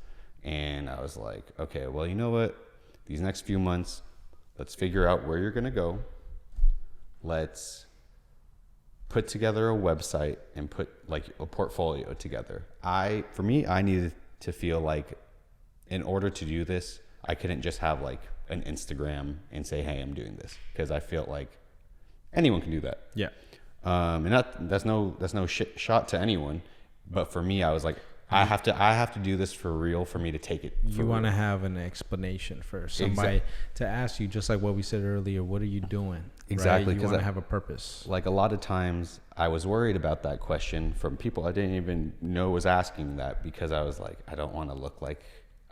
Speaker 2: And I was like, okay, well, you know what? These next few months, let's figure out where you're going to go. Let's put together a website and put like a portfolio together. I needed to feel like in order to do this, I couldn't just have like an Instagram and say, hey, I'm doing this. Because I felt like anyone can do that. Yeah. And that's no shot to anyone. But for me, I was like, I have to do this for real for me to take it.
Speaker 1: You want to have an explanation for somebody to ask you, just like what we said earlier, what are you doing?
Speaker 2: Exactly.
Speaker 1: Right? You want to have a purpose.
Speaker 2: Like a lot of times I was worried about that question from people I didn't even know was asking that, because I was like, I don't want to look like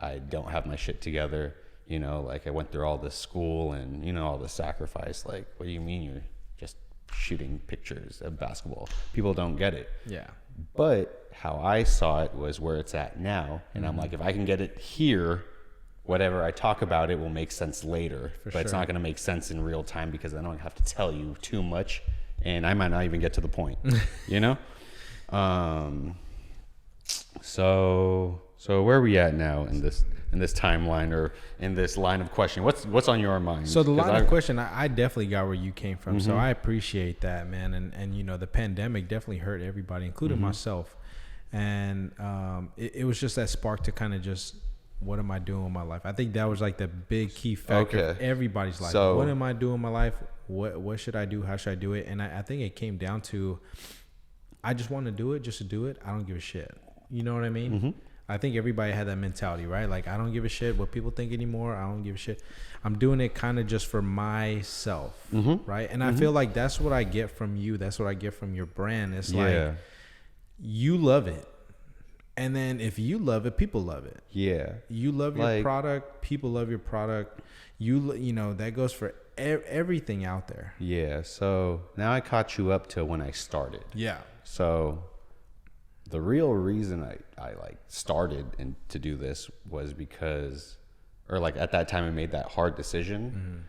Speaker 2: I don't have my shit together. You know, like I went through all this school and, you know, all the sacrifice. Like, what do you mean you're just shooting pictures of basketball? People don't get it. Yeah. But how I saw it was where it's at now. And I'm like, if I can get it here, whatever I talk about, it will make sense later. But it's not going to make sense in real time because I don't have to tell you too much. And I might not even get to the point, you know? So where are we at now in this timeline or in this line of questioning? What's on your mind?
Speaker 1: So the line of question, I definitely got where you came from. So I appreciate that, man. And you know, the pandemic definitely hurt everybody, including myself. And it was just that spark to kind of just, what am I doing with my life? I think that was like the big key factor of everybody's life. So, what am I doing in my life? What should I do? How should I do it? And I think it came down to, I just want to do it just to do it. I don't give a shit. You know what I mean? I think everybody had that mentality, right? Like, I don't give a shit what people think anymore. I don't give a shit. I'm doing it kind of just for myself, right? And I feel like that's what I get from you. That's what I get from your brand. It's like, you love it. And then if you love it, people love it. Yeah. You love your product. People love your product. You know, that goes for everything out there.
Speaker 2: Yeah. So now I caught you up to when I started. Yeah. So the real reason I like started and to do this was because, or like at that time I made that hard decision.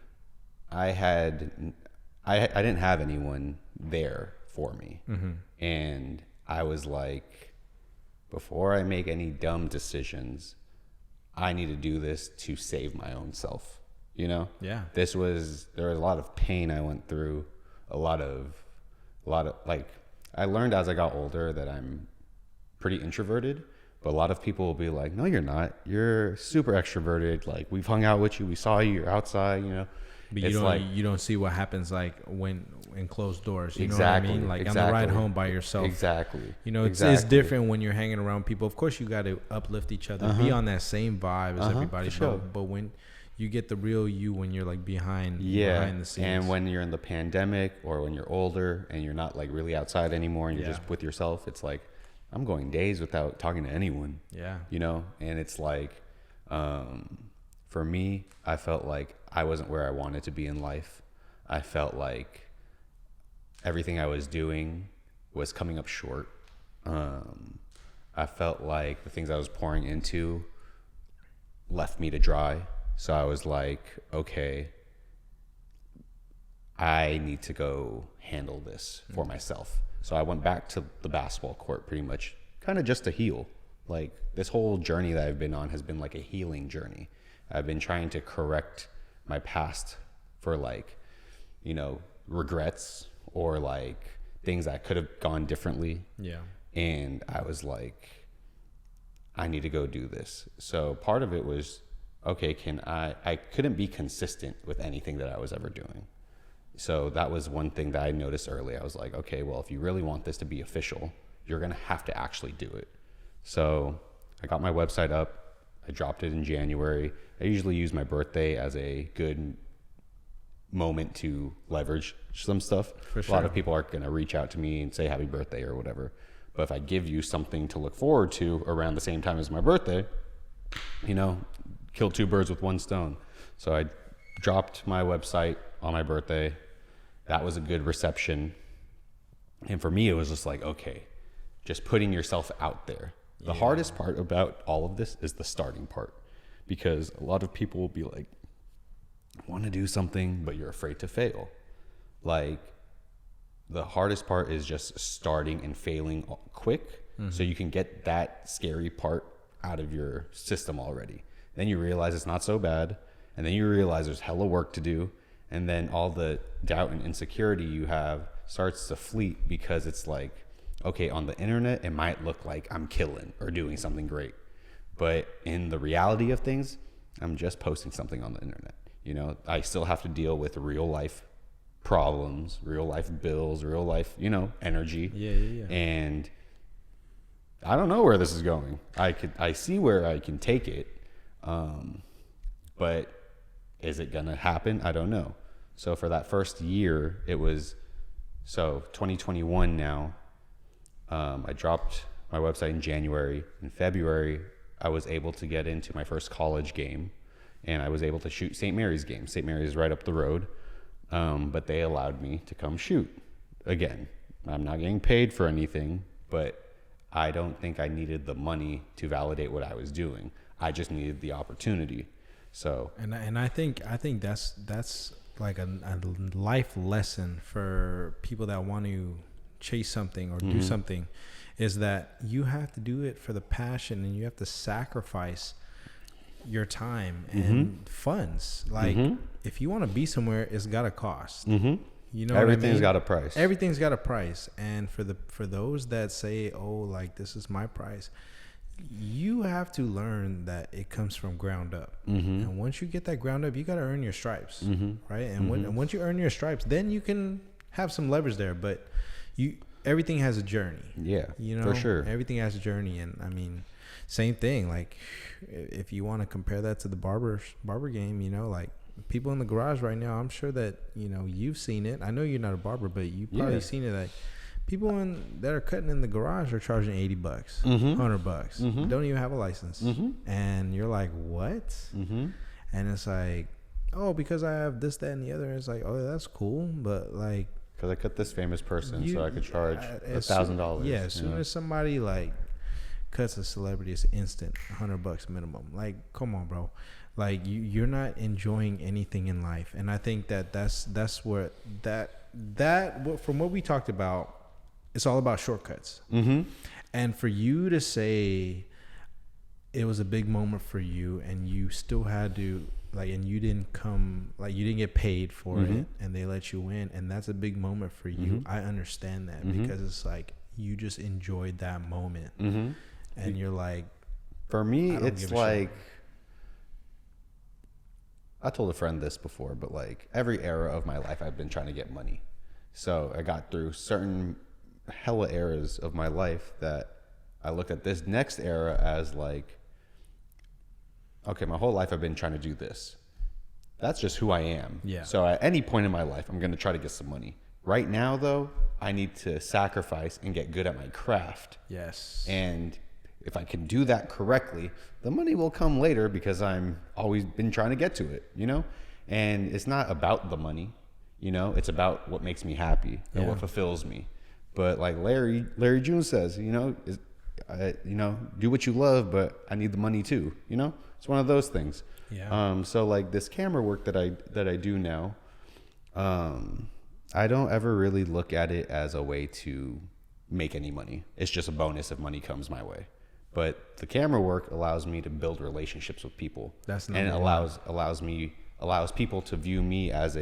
Speaker 2: I didn't have anyone there for me. And I was like, before I make any dumb decisions, I need to do this to save my own self. You know?
Speaker 1: Yeah.
Speaker 2: There was a lot of pain I went through, a lot of like, I learned as I got older that I'm pretty introverted, but a lot of people will be like, no, you're not. You're super extroverted. Like, we've hung out with you. We saw you. You're outside, you know?
Speaker 1: But you don't see what happens like when in closed doors. You know what I mean? Like on the ride home by yourself.
Speaker 2: Exactly.
Speaker 1: You know, it's different when you're hanging around people. Of course, you got to uplift each other, be on that same vibe as everybody.
Speaker 2: Sure.
Speaker 1: But when you get the real you when you're like behind the scenes.
Speaker 2: And when you're in the pandemic or when you're older and you're not like really outside anymore and you're just with yourself, it's like, I'm going days without talking to anyone. Yeah. You know? And it's like, for me, I felt like I wasn't where I wanted to be in life. I felt like everything I was doing was coming up short. I felt like the things I was pouring into left me to dry. So I was like, okay, I need to go handle this for myself. So I went back to the basketball court pretty much kind of just to heal. Like, this whole journey that I've been on has been like a healing journey. I've been trying to correct my past for like, you know, regrets or like things that could have gone differently. Yeah. And I was like, I need to go do this. So part of it was, okay, I couldn't be consistent with anything that I was ever doing. So that was one thing that I noticed early. I was like, okay, well, if you really want this to be official, you're going to have to actually do it. So I got my website up. I dropped it in January. I usually use my birthday as a good moment to leverage some stuff. For sure. A lot of people aren't going to reach out to me and say happy birthday or whatever. But if I give you something to look forward to around the same time as my birthday, you know, kill two birds with one stone. So I dropped my website on my birthday. That was a good reception. And for me, it was just like, okay, just putting yourself out there. The hardest part about all of this is the starting part, because a lot of people will be like, want to do something, but you're afraid to fail. Like, the hardest part is just starting and failing quick, so you can get that scary part out of your system already. Then you realize it's not so bad, and then you realize there's hella work to do, and then all the doubt and insecurity you have starts to fleet, because it's like, okay, on the internet, it might look like I'm killing or doing something great. But in the reality of things, I'm just posting something on the internet. You know, I still have to deal with real life problems, real life bills, real life, you know, energy. Yeah. And I don't know where this is going. I see where I can take it. But is it going to happen? I don't know. So for that first year, it was, 2021 now. I dropped my website in January. In February, I was able to get into my first college game, and I was able to shoot St. Mary's game. St. Mary's is right up the road, but they allowed me to come shoot. Again, I'm not getting paid for anything, but I don't think I needed the money to validate what I was doing. I just needed the opportunity. So,
Speaker 1: and I think that's like a life lesson for people that want to chase something or do something, is that you have to do it for the passion, and you have to sacrifice your time and funds. Like, if you want to be somewhere, it's got to cost. You know,
Speaker 2: everything's got a price.
Speaker 1: Everything's got a price. And for those that say, oh, like, this is my price, you have to learn that it comes from ground up. And once you get that ground up, you got to earn your stripes, right? And once you earn your stripes, then you can have some leverage there. But everything has a journey. Yeah, you know,
Speaker 2: for sure.
Speaker 1: Everything has a journey. And I mean, same thing. Like, if you want to compare that to the barber game, you know, like, people in the garage right now, I'm sure that, you know, you've seen it. I know you're not a barber, but you've probably seen it. Like, people that are cutting in the garage are charging $80, $100. Don't even have a license. And you're like, what? And it's like, oh, because I have this, that, and the other. It's like, oh, that's cool. But like,
Speaker 2: because I cut this famous person, so I could charge $1,000.
Speaker 1: Yeah, as soon as somebody like cuts a celebrity, it's instant $100 minimum. Like, come on, bro. Like you're not enjoying anything in life, and I think that's where from what we talked about, it's all about shortcuts. Mm-hmm. And for you to say it was a big moment for you, and you still had to like, and you didn't get paid for it, and they let you in, and that's a big moment for you. I understand that because it's like you just enjoyed that moment, and you're like,
Speaker 2: for me, it's like. I told a friend this before, but like every era of my life, I've been trying to get money. So I got through certain hella eras of my life that I look at this next era as like, okay, my whole life I've been trying to do this. That's just who I am.
Speaker 1: Yeah.
Speaker 2: So at any point in my life, I'm going to try to get some money. Right now, though, I need to sacrifice and get good at my craft.
Speaker 1: Yes.
Speaker 2: And if I can do that correctly, the money will come later because I'm always been trying to get to it, you know? And it's not about the money, you know? It's about what makes me happy and what fulfills me. But like Larry June says, you know, do what you love, but I need the money too, you know? It's one of those things.
Speaker 1: Yeah.
Speaker 2: So like this camera work that I do now, I don't ever really look at it as a way to make any money. It's just a bonus if money comes my way. But the camera work allows me to build relationships with people. And it allows people to view me as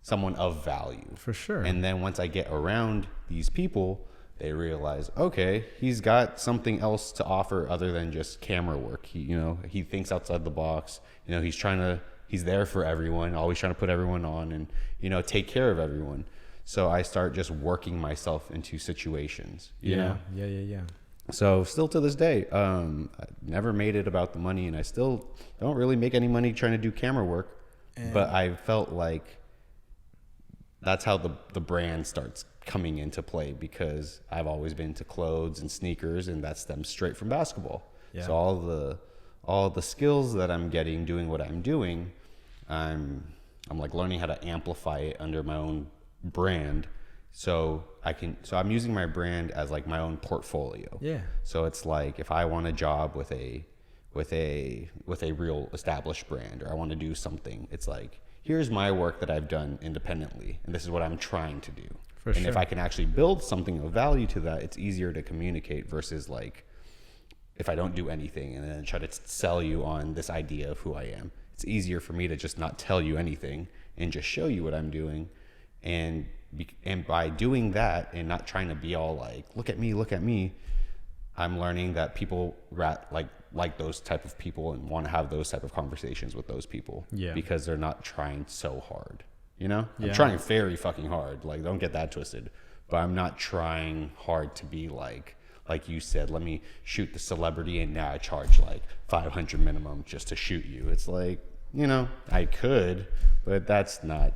Speaker 2: someone of value.
Speaker 1: For sure.
Speaker 2: And then once I get around these people, they realize, okay, he's got something else to offer other than just camera work. He thinks outside the box. You know, he's there for everyone, always trying to put everyone on and, you know, take care of everyone. So I start just working myself into situations, you know?
Speaker 1: Yeah.
Speaker 2: So still to this day, I never made it about the money, and I still don't really make any money trying to do camera work. But I felt like that's how the brand starts coming into play, because I've always been into clothes and sneakers, and that stems straight from basketball. Yeah. So all the skills that I'm getting doing what I'm doing, I'm like learning how to amplify it under my own brand. So I'm using my brand as like my own portfolio.
Speaker 1: Yeah.
Speaker 2: So it's like if I want a job with a real established brand, or I want to do something, it's like, here's my work that I've done independently, and this is what I'm trying to do.
Speaker 1: For sure.
Speaker 2: If I can actually build something of value to that, it's easier to communicate versus like if I don't do anything and then try to sell you on this idea of who I am. It's easier for me to just not tell you anything and just show you what I'm doing. And by doing that and not trying to be all like, look at me, I'm learning that people like those type of people and want to have those type of conversations with those people.
Speaker 1: Yeah.
Speaker 2: Because they're not trying so hard, you know?
Speaker 1: Yeah.
Speaker 2: I'm trying very fucking hard. Like, don't get that twisted. But I'm not trying hard to be like you said, let me shoot the celebrity and now I charge like $500 minimum just to shoot you. It's like, you know, I could, but that's not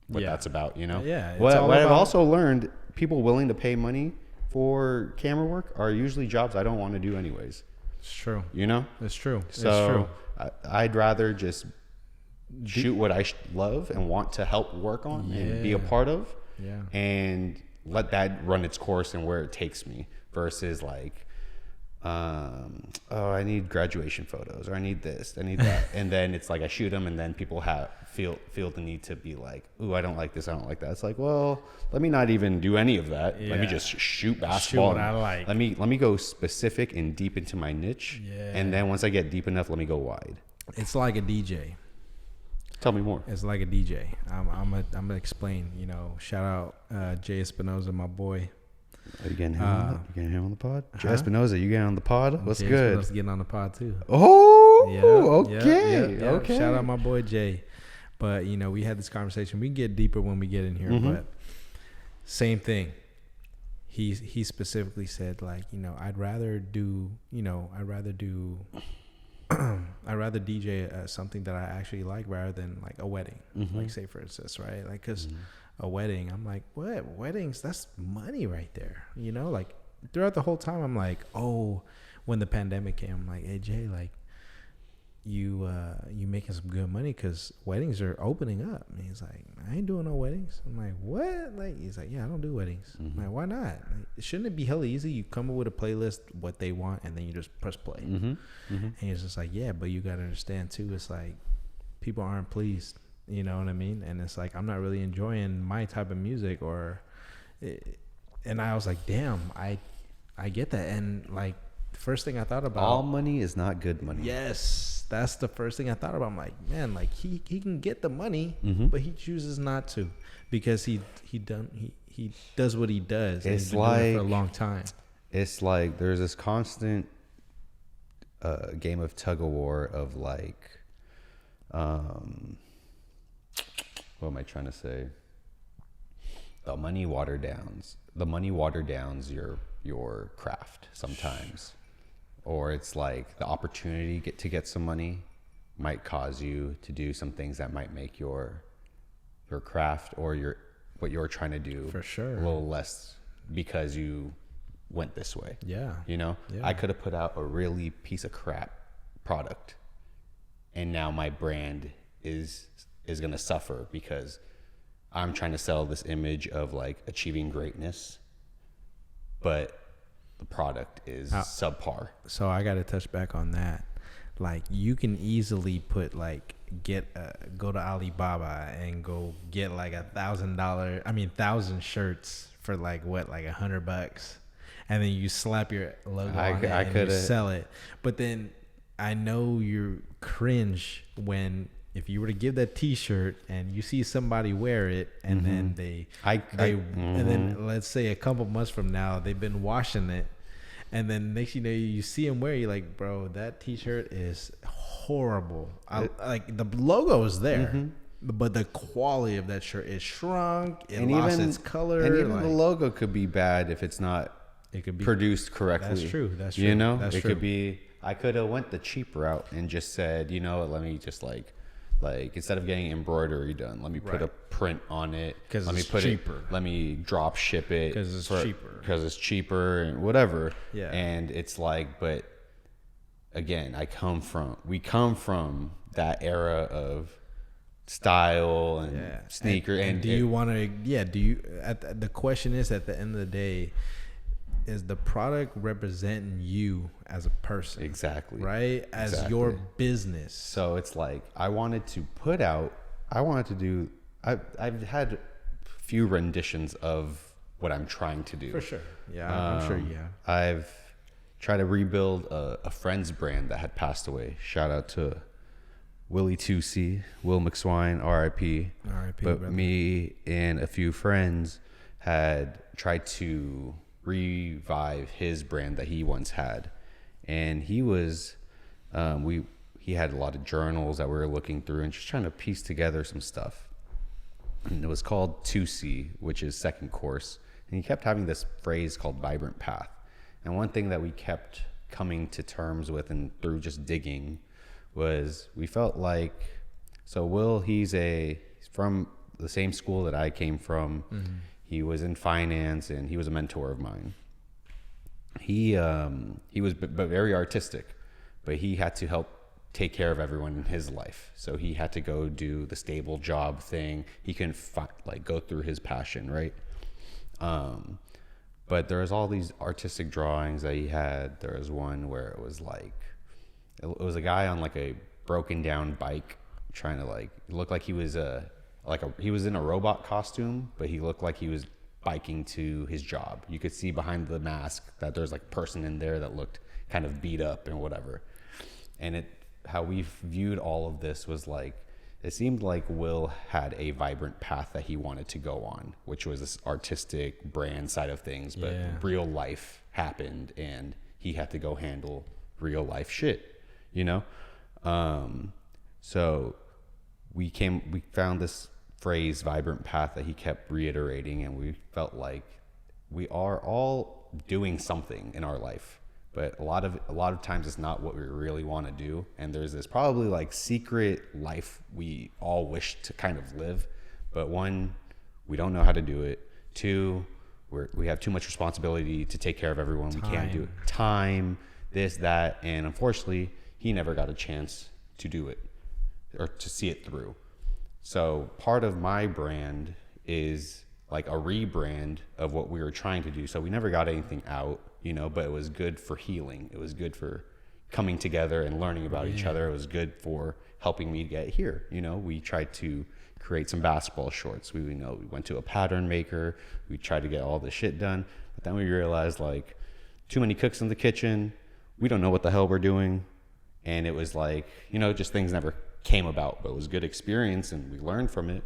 Speaker 2: what that's about, you know?
Speaker 1: Yeah.
Speaker 2: What I've also learned, people willing to pay money for camera work are usually jobs I don't want to do anyways.
Speaker 1: It's true.
Speaker 2: You know?
Speaker 1: It's true.
Speaker 2: So
Speaker 1: it's true.
Speaker 2: I'd rather just shoot what I love and want to help work on and be a part of, and let that run its course and where it takes me, versus like, I need graduation photos, or I need this, I need that. And then it's like I shoot them and then people feel the need to be like, ooh, I don't like this, I don't like that. It's like, well, let me not even do any of that. Let me just shoot basketball.
Speaker 1: Shoot what I like.
Speaker 2: Let me go specific and deep into my niche. And then once I get deep enough, let me go wide.
Speaker 1: It's like a DJ.
Speaker 2: Tell me more.
Speaker 1: It's like a DJ. I'm gonna explain. You know, shout out Jay Espinoza, my boy.
Speaker 2: Are you getting him on the pod? Jay Espinoza, you getting on the pod? What's
Speaker 1: Jay
Speaker 2: good?
Speaker 1: Espinoza getting on the pod too.
Speaker 2: Oh, okay. Okay.
Speaker 1: Shout out my boy Jay. But you know, we had this conversation. We get deeper when we get in here, but same thing. He specifically said, like, you know, I'd rather DJ something that I actually like rather than like a wedding. Like, say for instance, right? Like, cause a wedding, I'm like, what? Weddings, that's money right there. You know, like throughout the whole time, I'm like, oh, when the pandemic came, I'm like, hey Jay, like, you making some good money because weddings are opening up. And he's like, I ain't doing no weddings. I'm like, what? Like, he's like, yeah, I don't do weddings. I'm like, why not? Like, shouldn't it be hella easy? You come up with a playlist, what they want, and then you just press play. And he's just like, yeah, but you got to understand too, it's like people aren't pleased. You know what I mean? And it's like, I'm not really enjoying my type of music and I was like, damn, I get that. And like, the first thing I thought about,
Speaker 2: all money is not good money.
Speaker 1: Yes, that's the first thing I thought about. I'm like, man, like he can get the money, but he chooses not to because he does what he does.
Speaker 2: It's
Speaker 1: and
Speaker 2: like
Speaker 1: doing it for a long time.
Speaker 2: It's like there's this constant game of tug of war of like, what am I trying to say? The money water downs your craft sometimes. Or it's like the opportunity to get some money might cause you to do some things that might make your craft or what you're trying to do
Speaker 1: for sure
Speaker 2: a little less because you went this way.
Speaker 1: Yeah.
Speaker 2: You know?
Speaker 1: Yeah.
Speaker 2: I could have put out a really piece of crap product and now my brand is going to suffer because I'm trying to sell this image of like achieving greatness, but the product is subpar.
Speaker 1: So I got to touch back on that. Like you can easily put like go to Alibaba and go get like $1,000 shirts for like what, like $100, and then you slap your logo on it and you sell it. But then I know you cringe when if you were to give that T-shirt and you see somebody wear it and then and then let's say a couple months from now they've been washing it, and then next you know you see them wear it, you're like, bro, that T-shirt is horrible. Like the logo is there, but the quality of that shirt is shrunk. It lost its color,
Speaker 2: and even the logo could be bad if it's not. It could be produced correctly.
Speaker 1: That's true. That's true.
Speaker 2: You know,
Speaker 1: that's
Speaker 2: true. Could be. I could have went the cheap route and just said, you know, let me just like instead of getting embroidery done, let me put a print on it.
Speaker 1: Because
Speaker 2: it's cheaper. Let me drop ship it.
Speaker 1: Because it's cheaper.
Speaker 2: Because it's cheaper and whatever.
Speaker 1: Yeah.
Speaker 2: And it's like, but again, we come from that era of style and sneaker.
Speaker 1: And do you want to? Yeah. Do you? The question is, at the end of the day, is the product representing you as a person?
Speaker 2: Exactly.
Speaker 1: Right? As your business.
Speaker 2: So it's like I've had a few renditions of what I'm trying to do.
Speaker 1: For sure. Yeah, I'm sure you have.
Speaker 2: I've tried to rebuild a friend's brand that had passed away. Shout out to Willie 2C, Will McSwine, RIP.
Speaker 1: RIP,
Speaker 2: but
Speaker 1: brother.
Speaker 2: Me and a few friends had tried to revive his brand that he once had, and he was he had a lot of journals that we were looking through and just trying to piece together some stuff, and it was called 2C, which is second course, and he kept having this phrase called vibrant path. And one thing that we kept coming to terms with and through just digging was we felt like, so Will, he's from the same school that I came from. He was in finance and he was a mentor of mine. He was but very artistic, but he had to help take care of everyone in his life. So he had to go do the stable job thing. He couldn't go through his passion, right? But there was all these artistic drawings that he had. There was one where it was like, it was a guy on like a broken down bike trying to like, it looked like he was he was in a robot costume, but he looked like he was biking to his job. You could see behind the mask that there's like a person in there that looked kind of beat up and whatever. And how we viewed all of this was like, it seemed like Will had a vibrant path that he wanted to go on, which was this artistic brand side of things, but real life happened and he had to go handle real life shit, you know? So we found this phrase, vibrant path, that he kept reiterating, and we felt like we are all doing something in our life, but a lot of times it's not what we really want to do, and there's this probably like secret life we all wish to kind of live, but one, we don't know how to do it. Two, we have too much responsibility to take care of everyone. We can't do it. Time, this, that, and unfortunately he never got a chance do it or to see it through. So part of my brand is like a rebrand of what we were trying to do. So we never got anything out, you know, but it was good for healing. It was good for coming together and learning about each other. It was good for helping me get here. You know, we tried to create some basketball shorts. We went to a pattern maker. We tried to get all this shit done. But then we realized, like, too many cooks in the kitchen. We don't know what the hell we're doing. And it was like, you know, just things never came about. But it was a good experience and we learned from it.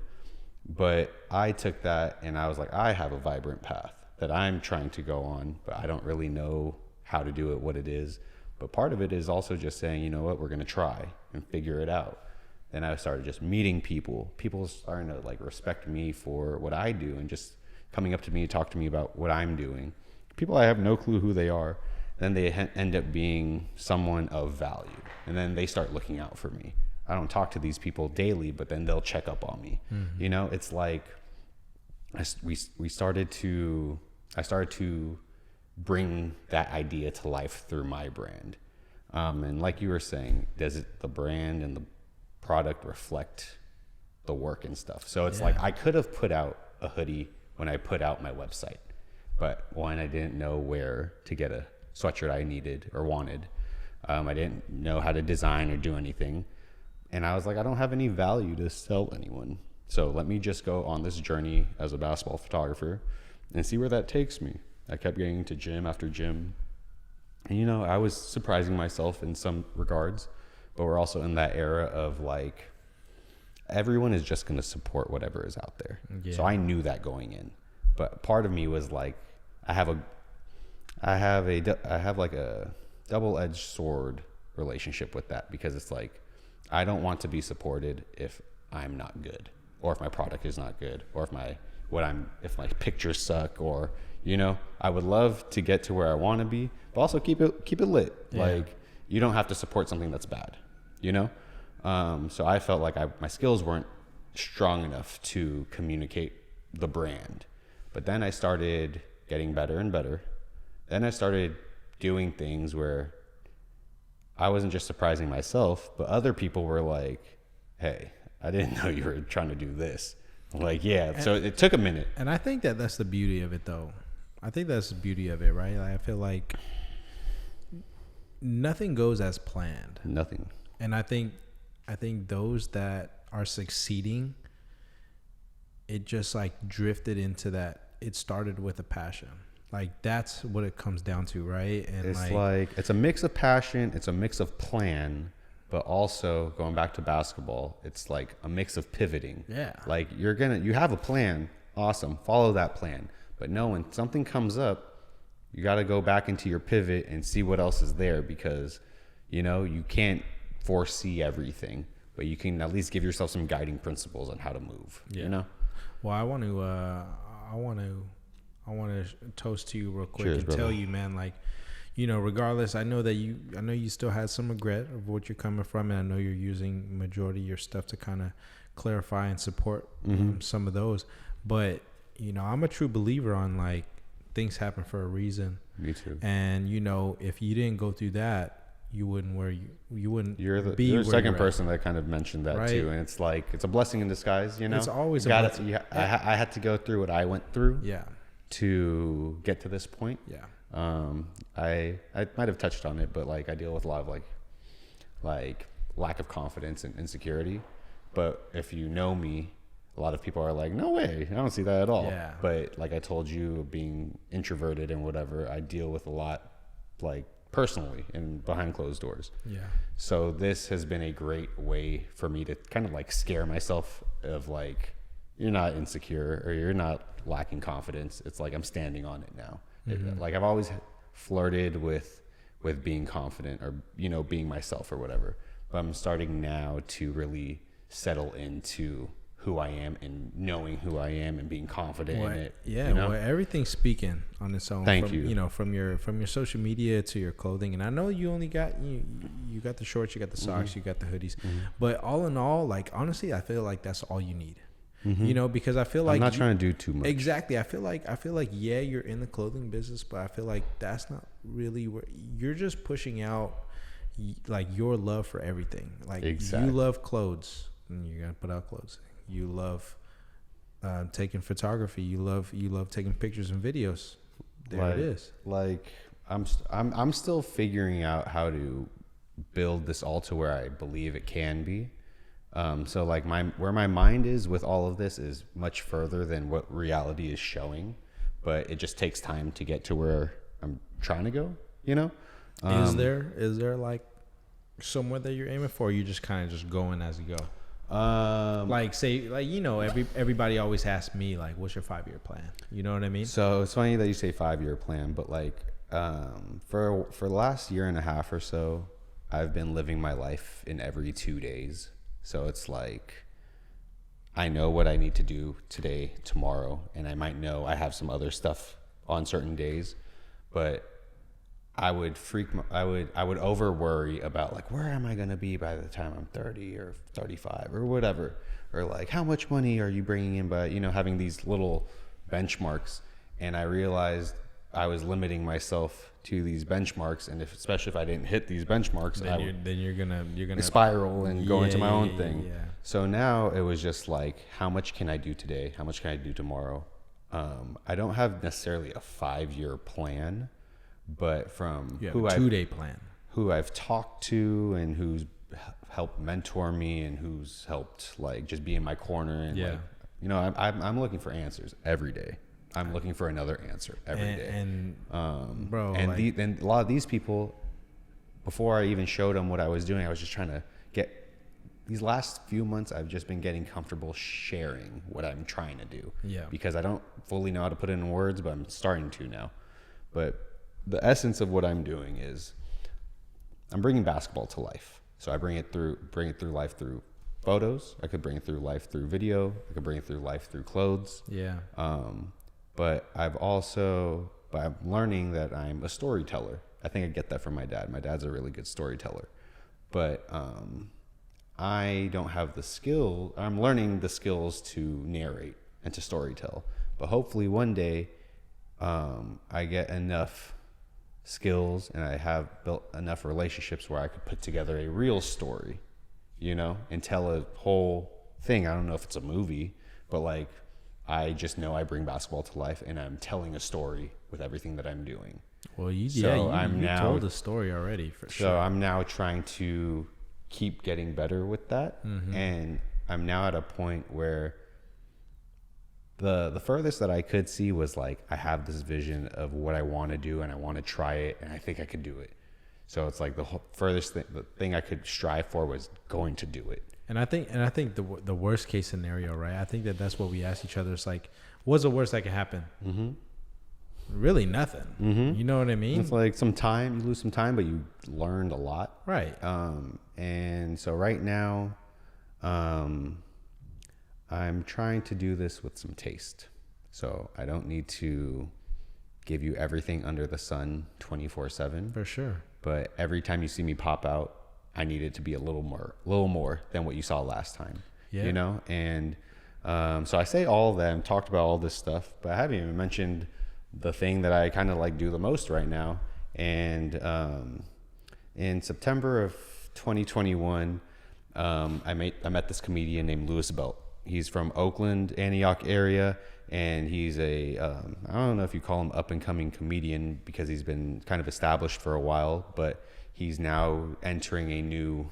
Speaker 2: But I took that and I was like, I have a vibrant path that I'm trying to go on, but I don't really know how to do it, what it is. But part of it is also just saying, you know what, we're going to try and figure it out. Then I started just meeting people starting to like respect me for what I do and just coming up to me and talk to me about what I'm doing. People I have no clue who they are. Then they end up being someone of value. And then they start looking out for me. I don't talk to these people daily, but then they'll check up on me. Mm-hmm. You know, it's like I started to bring that idea to life through my brand. And like you were saying, does the brand and the product reflect the work and stuff? So it's like I could have put out a hoodie when I put out my website, but one, I didn't know where to get a sweatshirt I needed or wanted. I didn't know how to design or do anything. And I was like, I don't have any value to sell anyone. So let me just go on this journey as a basketball photographer and see where that takes me. I kept getting to gym after gym. And, you know, I was surprising myself in some regards, but we're also in that era of like, everyone is just going to support whatever is out there. Yeah. So I knew that going in. But part of me was like, I have like a double-edged sword relationship with that, because it's like, I don't want to be supported if I'm not good, or if my product is not good, or if my pictures suck, or, you know, I would love to get to where I want to be, but also keep it lit. Yeah. Like, you don't have to support something that's bad, you know? So I felt like my skills weren't strong enough to communicate the brand. But then I started getting better and better. Then I started doing things where I wasn't just surprising myself, but other people were like, hey, I didn't know you were trying to do this. I'm like, yeah. So it took a minute.
Speaker 1: And I think that's the beauty of it, though. I think that's the beauty of it, right? Like, I feel like nothing goes as planned.
Speaker 2: Nothing.
Speaker 1: And I think those that are succeeding, it just like drifted into that. It started with a passion. Like, that's what it comes down to, right? And
Speaker 2: it's like it's a mix of passion, it's a mix of plan, but also going back to basketball, it's like a mix of pivoting.
Speaker 1: Yeah.
Speaker 2: Like, you have a plan, awesome, follow that plan. But no, when something comes up, you got to go back into your pivot and see what else is there, because, you know, you can't foresee everything, but you can at least give yourself some guiding principles on how to move. Yeah. You know.
Speaker 1: Well, I want to toast to you real quick. Cheers, and brother. Tell you, man, like, you know, regardless, I know you still had some regret of what you're coming from, and I know you're using majority of your stuff to kind of clarify and support some of those. But, you know, I'm a true believer on, like, things happen for a reason.
Speaker 2: Me too.
Speaker 1: And, you know, if you didn't go through that, you wouldn't
Speaker 2: You're the second person that kind of mentioned that, right? Too, and it's like, it's a blessing in disguise, you know. It's always a blessing. I had to go through what I went through.
Speaker 1: Yeah.
Speaker 2: To get to this point.
Speaker 1: Yeah.
Speaker 2: I might have touched on it, but like, I deal with a lot of like lack of confidence and insecurity. But if you know me, a lot of people are like, no way, I don't see that at all.
Speaker 1: Yeah.
Speaker 2: But like I told you, being introverted and whatever, I deal with a lot, like, personally and behind closed doors.
Speaker 1: Yeah.
Speaker 2: So this has been a great way for me to kind of like scare myself of like, you're not insecure or you're not lacking confidence. It's like, I'm standing on it now. Mm-hmm. Like, I've always flirted with being confident or, you know, being myself or whatever. But I'm starting now to really settle into who I am and knowing who I am and being confident in it.
Speaker 1: Yeah. You know? Well, everything's speaking on its own.
Speaker 2: Thank you.
Speaker 1: You know, from your social media to your clothing. And I know you only got, you got the shorts, you got the socks, you got the hoodies. Mm-hmm. But all in all, like, honestly, I feel like that's all you need. Mm-hmm. You know, because I feel like
Speaker 2: I'm not trying to do too much.
Speaker 1: Exactly. I feel like yeah, you're in the clothing business, but I feel like that's not really where you're just pushing out, like your love for everything. Like you love clothes, and you're gonna put out clothes. You love taking photography. You love taking pictures and videos. There it is.
Speaker 2: Like I'm still figuring out how to build this all to where I believe it can be. So like where my mind is with all of this is much further than what reality is showing, but it just takes time to get to where I'm trying to go, you know?
Speaker 1: Is there like somewhere that you're aiming for? Or you just kind of just going as you go? Like say, like, you know, everybody always asks me like, what's your 5-year plan? You know what I mean?
Speaker 2: So it's funny that you say 5-year plan, but like, for the last year and a half or so, I've been living my life in every 2 days. So it's like, I know what I need to do today, tomorrow, and I might know I have some other stuff on certain days, but I would over worry about like, where am I going to be by the time I'm 30 or 35 or whatever, or like, how much money are you bringing in by, you know, having these little benchmarks. And I realized I was limiting myself to these benchmarks, and especially if I didn't hit these benchmarks,
Speaker 1: then you're gonna
Speaker 2: spiral and go into my own thing.
Speaker 1: Yeah.
Speaker 2: So now it was just like, how much can I do today? How much can I do tomorrow? I don't have necessarily a 5-year plan, but from
Speaker 1: a 2-day plan,
Speaker 2: who I've talked to and who's helped mentor me and who's helped like just be in my corner and like, you know, I'm looking for answers every day. I'm looking for another answer every day. And
Speaker 1: bro,
Speaker 2: and
Speaker 1: like,
Speaker 2: and a lot of these people, before I even showed them what I was doing, I was just trying to get. These last few months, I've just been getting comfortable sharing what I'm trying to do.
Speaker 1: Yeah.
Speaker 2: Because I don't fully know how to put it in words, but I'm starting to now. But the essence of what I'm doing is, I'm bringing basketball to life. So I bring it through life through photos. I could bring it through life through video. I could bring it through life through clothes.
Speaker 1: Yeah.
Speaker 2: But I'm learning that I'm a storyteller. I think I get that from my dad. My dad's a really good storyteller. But I don't have the skill. I'm learning the skills to narrate and to storytell. But hopefully one day I get enough skills and I have built enough relationships where I could put together a real story, you know, and tell a whole thing. I don't know if it's a movie, but like, I just know I bring basketball to life and I'm telling a story with everything that I'm doing.
Speaker 1: Well, you told a story already for sure.
Speaker 2: So I'm now trying to keep getting better with that. Mm-hmm. And I'm now at a point where the furthest that I could see was like, I have this vision of what I want to do and I want to try it and I think I could do it. So it's like the furthest the thing I could strive for was going to do it.
Speaker 1: And I think the worst case scenario, right? I think that's what we ask each other. It's like, what's the worst that can happen? Mm-hmm. Really nothing. Mm-hmm. You know what I mean?
Speaker 2: It's like some time, you lose some time, but you learned a lot.
Speaker 1: Right.
Speaker 2: And so right now, I'm trying to do this with some taste. So I don't need to give you everything under the sun 24/7.
Speaker 1: For sure.
Speaker 2: But every time you see me pop out, I need it to be a little more than what you saw last time. Yeah. You know? And so I say all of that and talked about all this stuff, but I haven't even mentioned the thing that I kind of like do the most right now. And in September of 2021, I met this comedian named Louis Belt. He's from Oakland, Antioch area, and he's I don't know if you call him up and coming comedian because he's been kind of established for a while, but he's now entering a new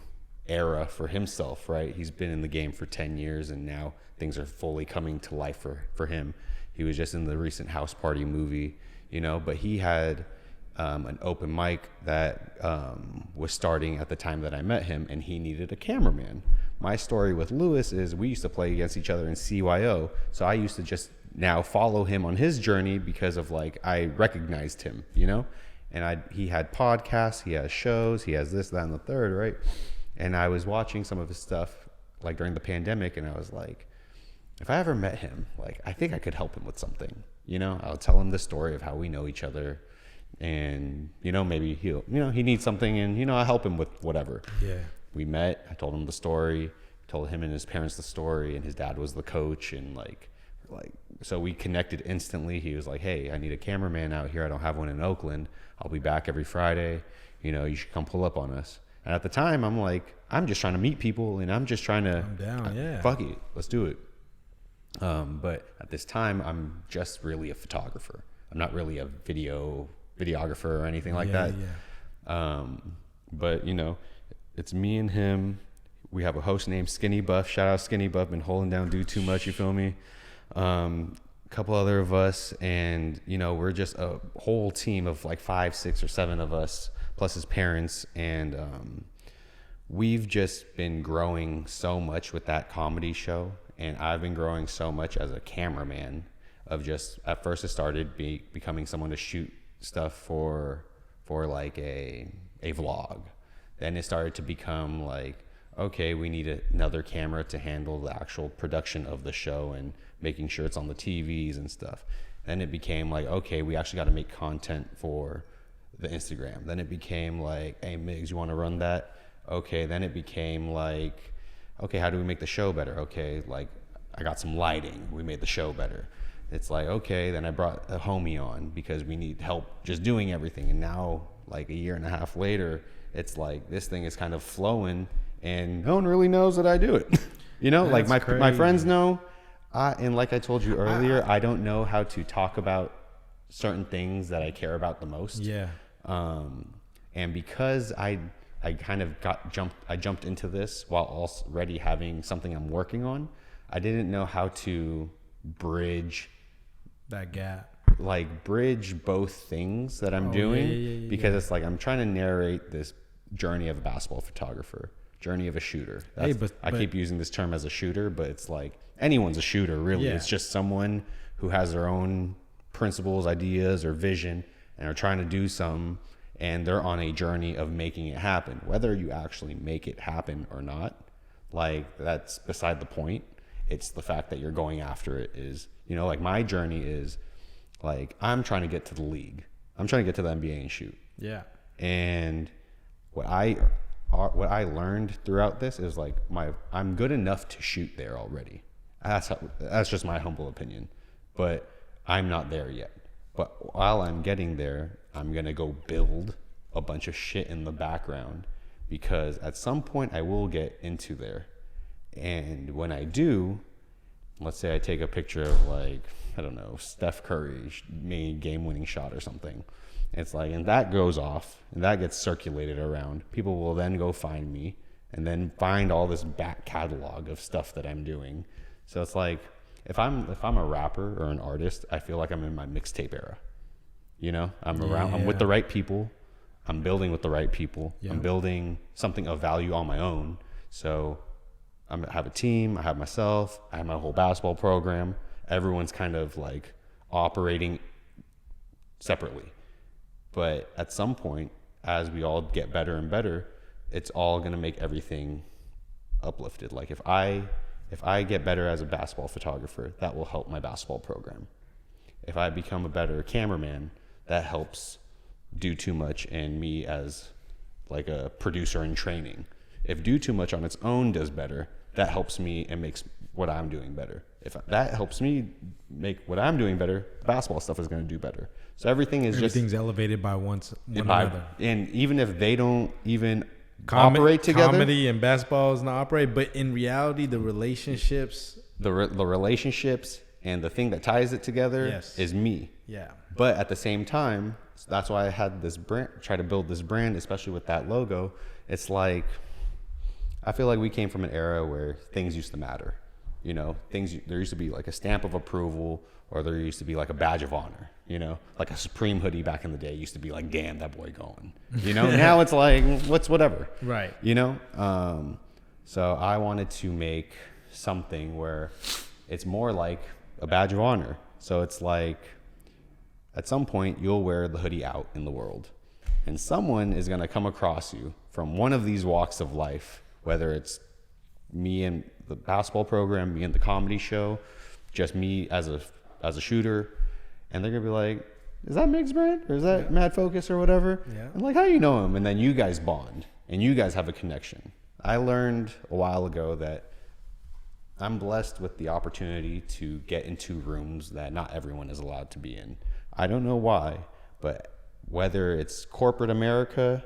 Speaker 2: era for himself, right? He's been in the game for 10 years and now things are fully coming to life for him. He was just in the recent House Party movie, you know, but he had an open mic that was starting at the time that I met him, and he needed a cameraman. My story with Lewis is we used to play against each other in CYO, so I used to just now follow him on his journey because of like, I recognized him, you know? And he had podcasts, he has shows, he has this, that, and the third, right? And I was watching some of his stuff like during the pandemic, and I was like, if I ever met him, like, I think I could help him with something, you know? I'll tell him the story of how we know each other, and, you know, maybe he needs something, and, you know, I'll help him with whatever.
Speaker 1: Yeah.
Speaker 2: We met, I told him the story, told him and his parents the story, and his dad was the coach, and like, so we connected instantly. He was like, hey, I need a cameraman out here. I don't have one in Oakland. I'll be back every Friday. You know, you should come pull up on us. And at the time, I'm like, I'm just trying to meet people, and I'm just trying to,
Speaker 1: I'm down, yeah.
Speaker 2: Fuck it, let's do it. But at this time, I'm just really a photographer. I'm not really a videographer or anything like that. Yeah. But, you know, it's me and him. We have a host named Skinny Buff. Shout out Skinny Buff. Been holding down Do Too Much, you feel me? A couple other of us, and, you know, we're just a whole team of like 5, 6, or 7 of us, plus his parents. And we've just been growing so much with that comedy show. And I've been growing so much as a cameraman of just, at first it started becoming someone to shoot stuff for like a vlog. Then it started to become like, okay, we need another camera to handle the actual production of the show and making sure it's on the TVs and stuff. Then it became like, okay, we actually got to make content for the Instagram. Then it became like, hey, Miggs, you want to run that? Okay, then it became like, okay, how do we make the show better? Okay, like I got some lighting. We made the show better. It's like, okay, then I brought a homie on because we need help just doing everything. And now, like a year and a half later, it's like this thing is kind of flowing and no one really knows that I do it. You know, like my friends know. And like I told you earlier, I don't know how to talk about certain things that I care about the most.
Speaker 1: Yeah.
Speaker 2: And because I kind of jumped into this while already having something I'm working on. I didn't know how to bridge
Speaker 1: that gap,
Speaker 2: like bridge both things that I'm doing, because it's like I'm trying to narrate this journey of a basketball photographer, journey of a shooter. I keep using this term as a shooter, but it's like anyone's a shooter, really. It's just someone who has their own principles, ideas, or vision, and are trying to do some. And they're on a journey of making it happen. Whether you actually make it happen or not, like that's beside the point. It's the fact that you're going after it is, you know, like my journey is like, I'm trying to get to the league. I'm trying to get to the NBA and shoot.
Speaker 1: Yeah.
Speaker 2: And what I learned throughout this is like I'm good enough to shoot there already. That's just my humble opinion, but I'm not there yet. But while I'm getting there, I'm going to go build a bunch of shit in the background, because at some point I will get into there. And when I do, let's say I take a picture of like, I don't know, Steph Curry made game-winning shot or something. It's like, and that goes off and that gets circulated around. People will then go find me and then find all this back catalog of stuff that I'm doing. So it's like, if I'm a rapper or an artist, I feel like I'm in my mixtape era. You know, I'm with the right people. I'm building with the right people. Yeah. I'm building something of value on my own. So I have a team. I have myself. I have my whole basketball program. Everyone's kind of like operating separately. But at some point, as we all get better and better, it's all going to make everything uplifted. Like if I get better as a basketball photographer, that will help my basketball program. If I become a better cameraman, that helps Do Too Much and me as like a producer in training. If Do Too Much on its own does better, that helps me and makes what I'm doing better. If that helps me make what I'm doing better, the basketball stuff is going to do better. So everything's
Speaker 1: elevated by one another.
Speaker 2: And even if they don't even operate together,
Speaker 1: comedy and basketball is not operate, but in reality, the relationships,
Speaker 2: and the thing that ties it together is me.
Speaker 1: Yeah.
Speaker 2: But at the same time, that's why I had this brand, try to build this brand, especially with that logo. It's like, I feel like we came from an era where things used to matter. You know, there used to be like a stamp of approval, or there used to be like a badge of honor, you know, like a Supreme hoodie back in the day used to be like, damn, that boy going, you know. Now it's like, whatever.
Speaker 1: Right.
Speaker 2: You know? So I wanted to make something where it's more like a badge of honor. So it's like, at some point you'll wear the hoodie out in the world, and someone is going to come across you from one of these walks of life, whether it's me and the basketball program, me and the comedy show, just me as a shooter, and they're gonna be like, is that Miggs brand, or is that Madfocus or whatever? Yeah. And like, how you know him? And then you guys bond and you guys have a connection. I learned a while ago that I'm blessed with the opportunity to get into rooms that not everyone is allowed to be in. I don't know why, but whether it's corporate America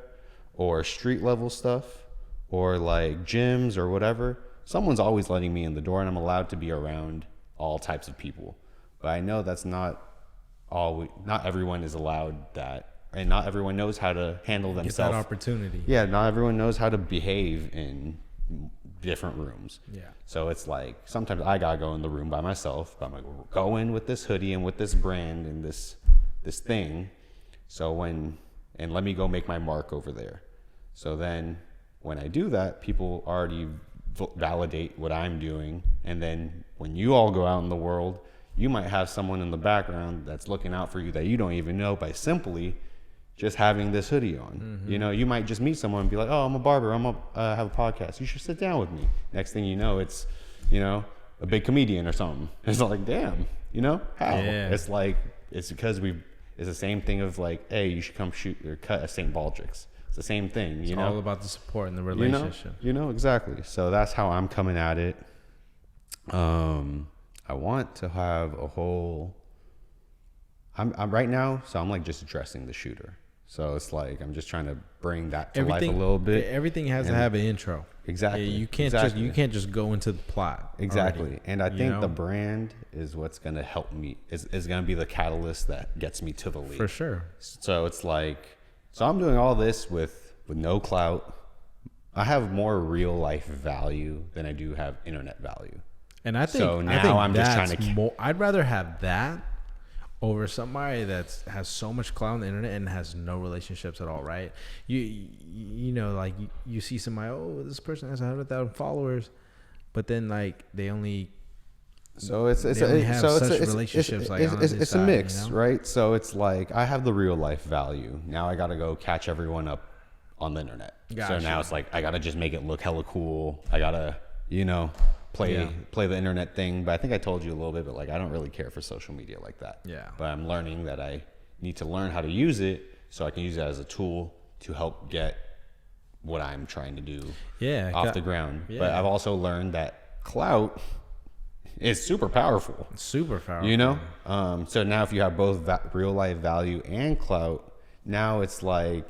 Speaker 2: or street level stuff or like gyms or whatever, someone's always letting me in the door, and I'm allowed to be around all types of people. But I know that's not everyone is allowed that, and not everyone knows how to handle themselves.
Speaker 1: Get that opportunity.
Speaker 2: Yeah, not everyone knows how to behave in different rooms.
Speaker 1: Yeah.
Speaker 2: So it's like sometimes I gotta go in the room by myself. But I'm like, go in with this hoodie and with this brand and this thing. So and let me go make my mark over there. So then when I do that, people already validate what I'm doing, and then when you all go out in the world, you might have someone in the background that's looking out for you that you don't even know by simply just having this hoodie on. You know, you might just meet someone and be like, oh, I'm a barber, have a podcast, you should sit down with me. Next thing you know, it's, you know, a big comedian or something. It's like, damn, you know, how? Yeah. It's like, it's because it's the same thing of like, hey, you should come shoot or cut a St. Baldrick's. It's the same thing, you know?
Speaker 1: It's all about the support and the relationship.
Speaker 2: You know, exactly. So that's how I'm coming at it. I want to have a whole, I'm right now, so I'm like just addressing the shooter. So it's like, I'm just trying to bring that to life a little bit.
Speaker 1: Everything has to have an intro.
Speaker 2: Exactly.
Speaker 1: You can't just go into the plot.
Speaker 2: Exactly.
Speaker 1: Already,
Speaker 2: and I think the brand is what's going to help me, is going to be the catalyst that gets me to the lead.
Speaker 1: For sure.
Speaker 2: So it's like, so I'm doing all this with no clout. I have more real life value than I do have internet value.
Speaker 1: And I think
Speaker 2: so now I'm just trying to.
Speaker 1: I'd rather have that over somebody that has so much clout on the internet and has no relationships at all, right? You know, like you see somebody, oh, this person has 100,000 followers, but then like they only.
Speaker 2: So it's a mix, you know? Right? So it's like I have the real life value. Now I got to go catch everyone up on the internet. Gotcha. So now it's like I got to just make it look hella cool. I got to, you know, play the internet thing. But I think I told you a little bit, but like I don't really care for social media like that. Yeah. But I'm learning that I need to learn how to use it so I can use it as a tool to help get what I'm trying to do off the ground. Yeah. But I've also learned that clout is super powerful.
Speaker 1: Super powerful.
Speaker 2: You know? So now if you have both real life value and clout, now it's like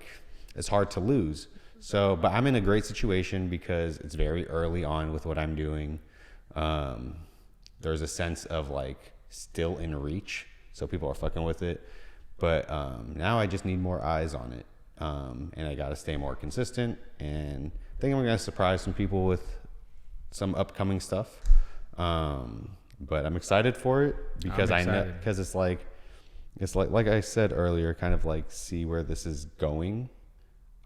Speaker 2: it's hard to lose. So, but I'm in a great situation because it's very early on with what I'm doing. There's a sense of like still in reach, so people are fucking with it. But now I just need more eyes on it, and I got to stay more consistent. And I think I'm gonna surprise some people with some upcoming stuff. But I'm excited for it because I know, because it's like I said earlier, kind of like see where this is going.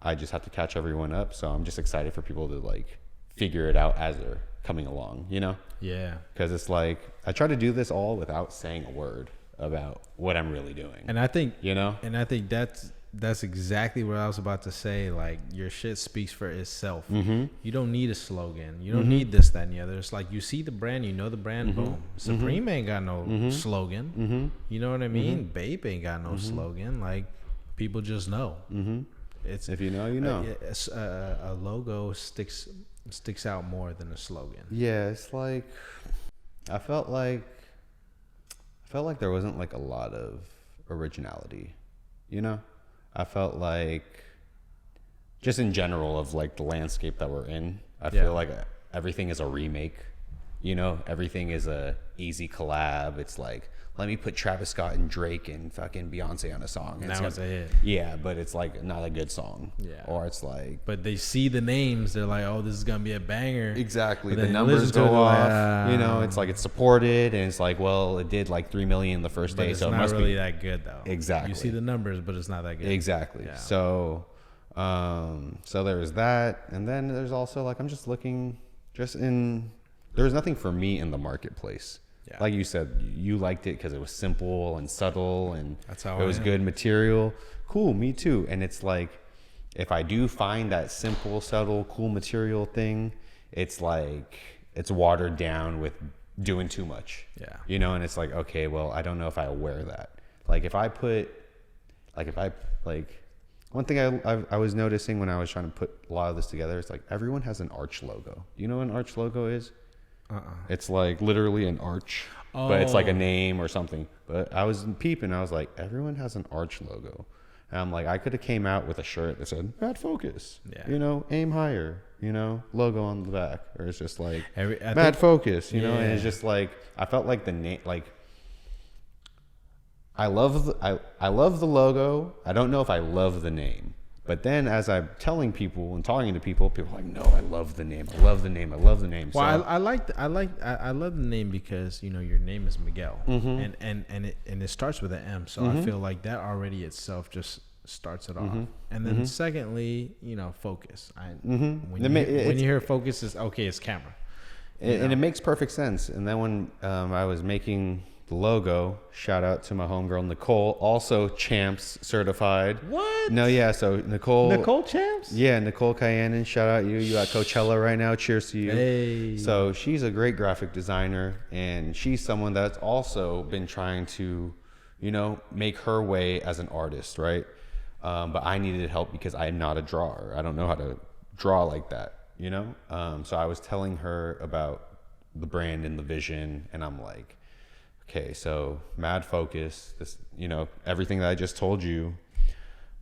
Speaker 2: I just have to catch everyone up. So I'm just excited for people to like figure it out as they're coming along, you know? Yeah. Because it's like, I try to do this all without saying a word about what I'm really doing.
Speaker 1: And I think,
Speaker 2: you know?
Speaker 1: And I think that's exactly what I was about to say. Like, your shit speaks for itself. Mm-hmm. You don't need a slogan. You don't need this, that, and the other. It's like, you see the brand, you know the brand, boom. Supreme ain't got no slogan. Mm-hmm. You know what I mean? Bape ain't got no slogan. Like, people just know. Mm-hmm. It's,
Speaker 2: if you know, you know.
Speaker 1: A logo sticks out more than a slogan.
Speaker 2: Yeah, it's like I felt like there wasn't like a lot of originality, you know? I felt like just in general of like the landscape that we're in, I feel like everything is a remake, you know? Everything is a easy collab. It's like, let me put Travis Scott and Drake and fucking Beyonce on a song. And
Speaker 1: now it's a hit.
Speaker 2: Yeah, but it's like not a good song. Yeah. Or it's like...
Speaker 1: But they see the names. They're like, oh, this is going to be a banger.
Speaker 2: Exactly. The numbers go off. You know, it's like it's supported. And it's like, well, it did like 3 million the first day. So it must be...
Speaker 1: It's not really that good, though.
Speaker 2: Exactly.
Speaker 1: You see the numbers, but it's not that good.
Speaker 2: Exactly. Yeah. So there's that. And then there's also like, I'm just looking just in... There's nothing for me in the marketplace. Yeah. Like you said, you liked it because it was simple and subtle and it was good material. Cool, me too. And it's like, if I do find that simple, subtle, cool material thing, it's like, it's watered down with doing too much. Yeah. You know, and it's like, okay, well, I don't know if I wear that. Like one thing I was noticing when I was trying to put a lot of this together, it's like everyone has an arch logo. Do you know what an arch logo is? It's like literally an arch, but it's like a name or something. But I was peeping. I was like, everyone has an arch logo. And I'm like, I could have came out with a shirt that said Madfocus,
Speaker 1: Yeah.
Speaker 2: you know, aim higher, you know, logo on the back, or it's just like
Speaker 1: I
Speaker 2: Madfocus, you know,
Speaker 1: Yeah.
Speaker 2: and it's just like I felt like the name, like I love the logo. I don't know if I love the name, but then as I'm telling people and talking to people, people are like, no, I love the name. I love the name. I love the name.
Speaker 1: Well,
Speaker 2: So,
Speaker 1: I love the name because, you know, your name is Miguel,
Speaker 2: Mm-hmm.
Speaker 1: and it starts with an M, so I feel like that already itself just starts it off. And then secondly, you know, focus. When you hear focus, is okay. It's camera,
Speaker 2: and it makes perfect sense. And then when I was making the logo, shout out to my homegirl Nicole, also Champs certified.
Speaker 1: What?
Speaker 2: No, yeah. So Nicole
Speaker 1: Champs.
Speaker 2: Yeah, Nicole Cayenne, shout out you at Coachella right now. Cheers to you.
Speaker 1: Hey.
Speaker 2: So she's a great graphic designer, and she's someone that's also been trying to, you know, make her way as an artist, right? But I needed help because I'm not a drawer. I don't know how to draw like that, you know? So I was telling her about the brand and the vision, and I'm like, okay, so Madfocus, this, you know, everything that I just told you,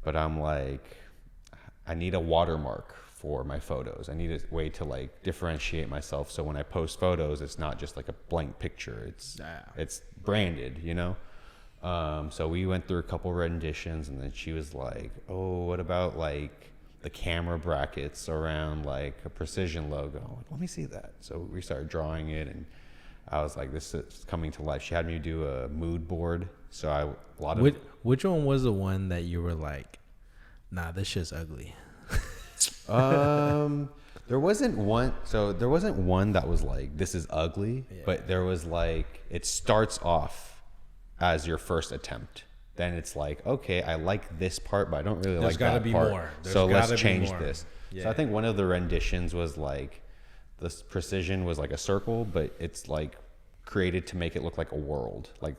Speaker 2: but I'm like, I need a watermark for my photos. I need a way to like differentiate myself. So when I post photos, it's not just like a blank picture. It's branded, you know? So we went through a couple renditions, and then she was like, oh, what about like the camera brackets around like a precision logo? I'm like, let me see that. So we started drawing it, and I was like, this is coming to life. She had me do a mood board. So
Speaker 1: Which one was the one that you were like, nah, this shit's ugly?
Speaker 2: There wasn't one. So there wasn't one that was like, this is ugly, but there was like, it starts off as your first attempt. Then it's like, okay, I like this part, but I don't really like that part. There's gotta be more. So let's change this. Yeah. So I think one of the renditions was like, this precision was like a circle, but it's like created to make it look like a world, like,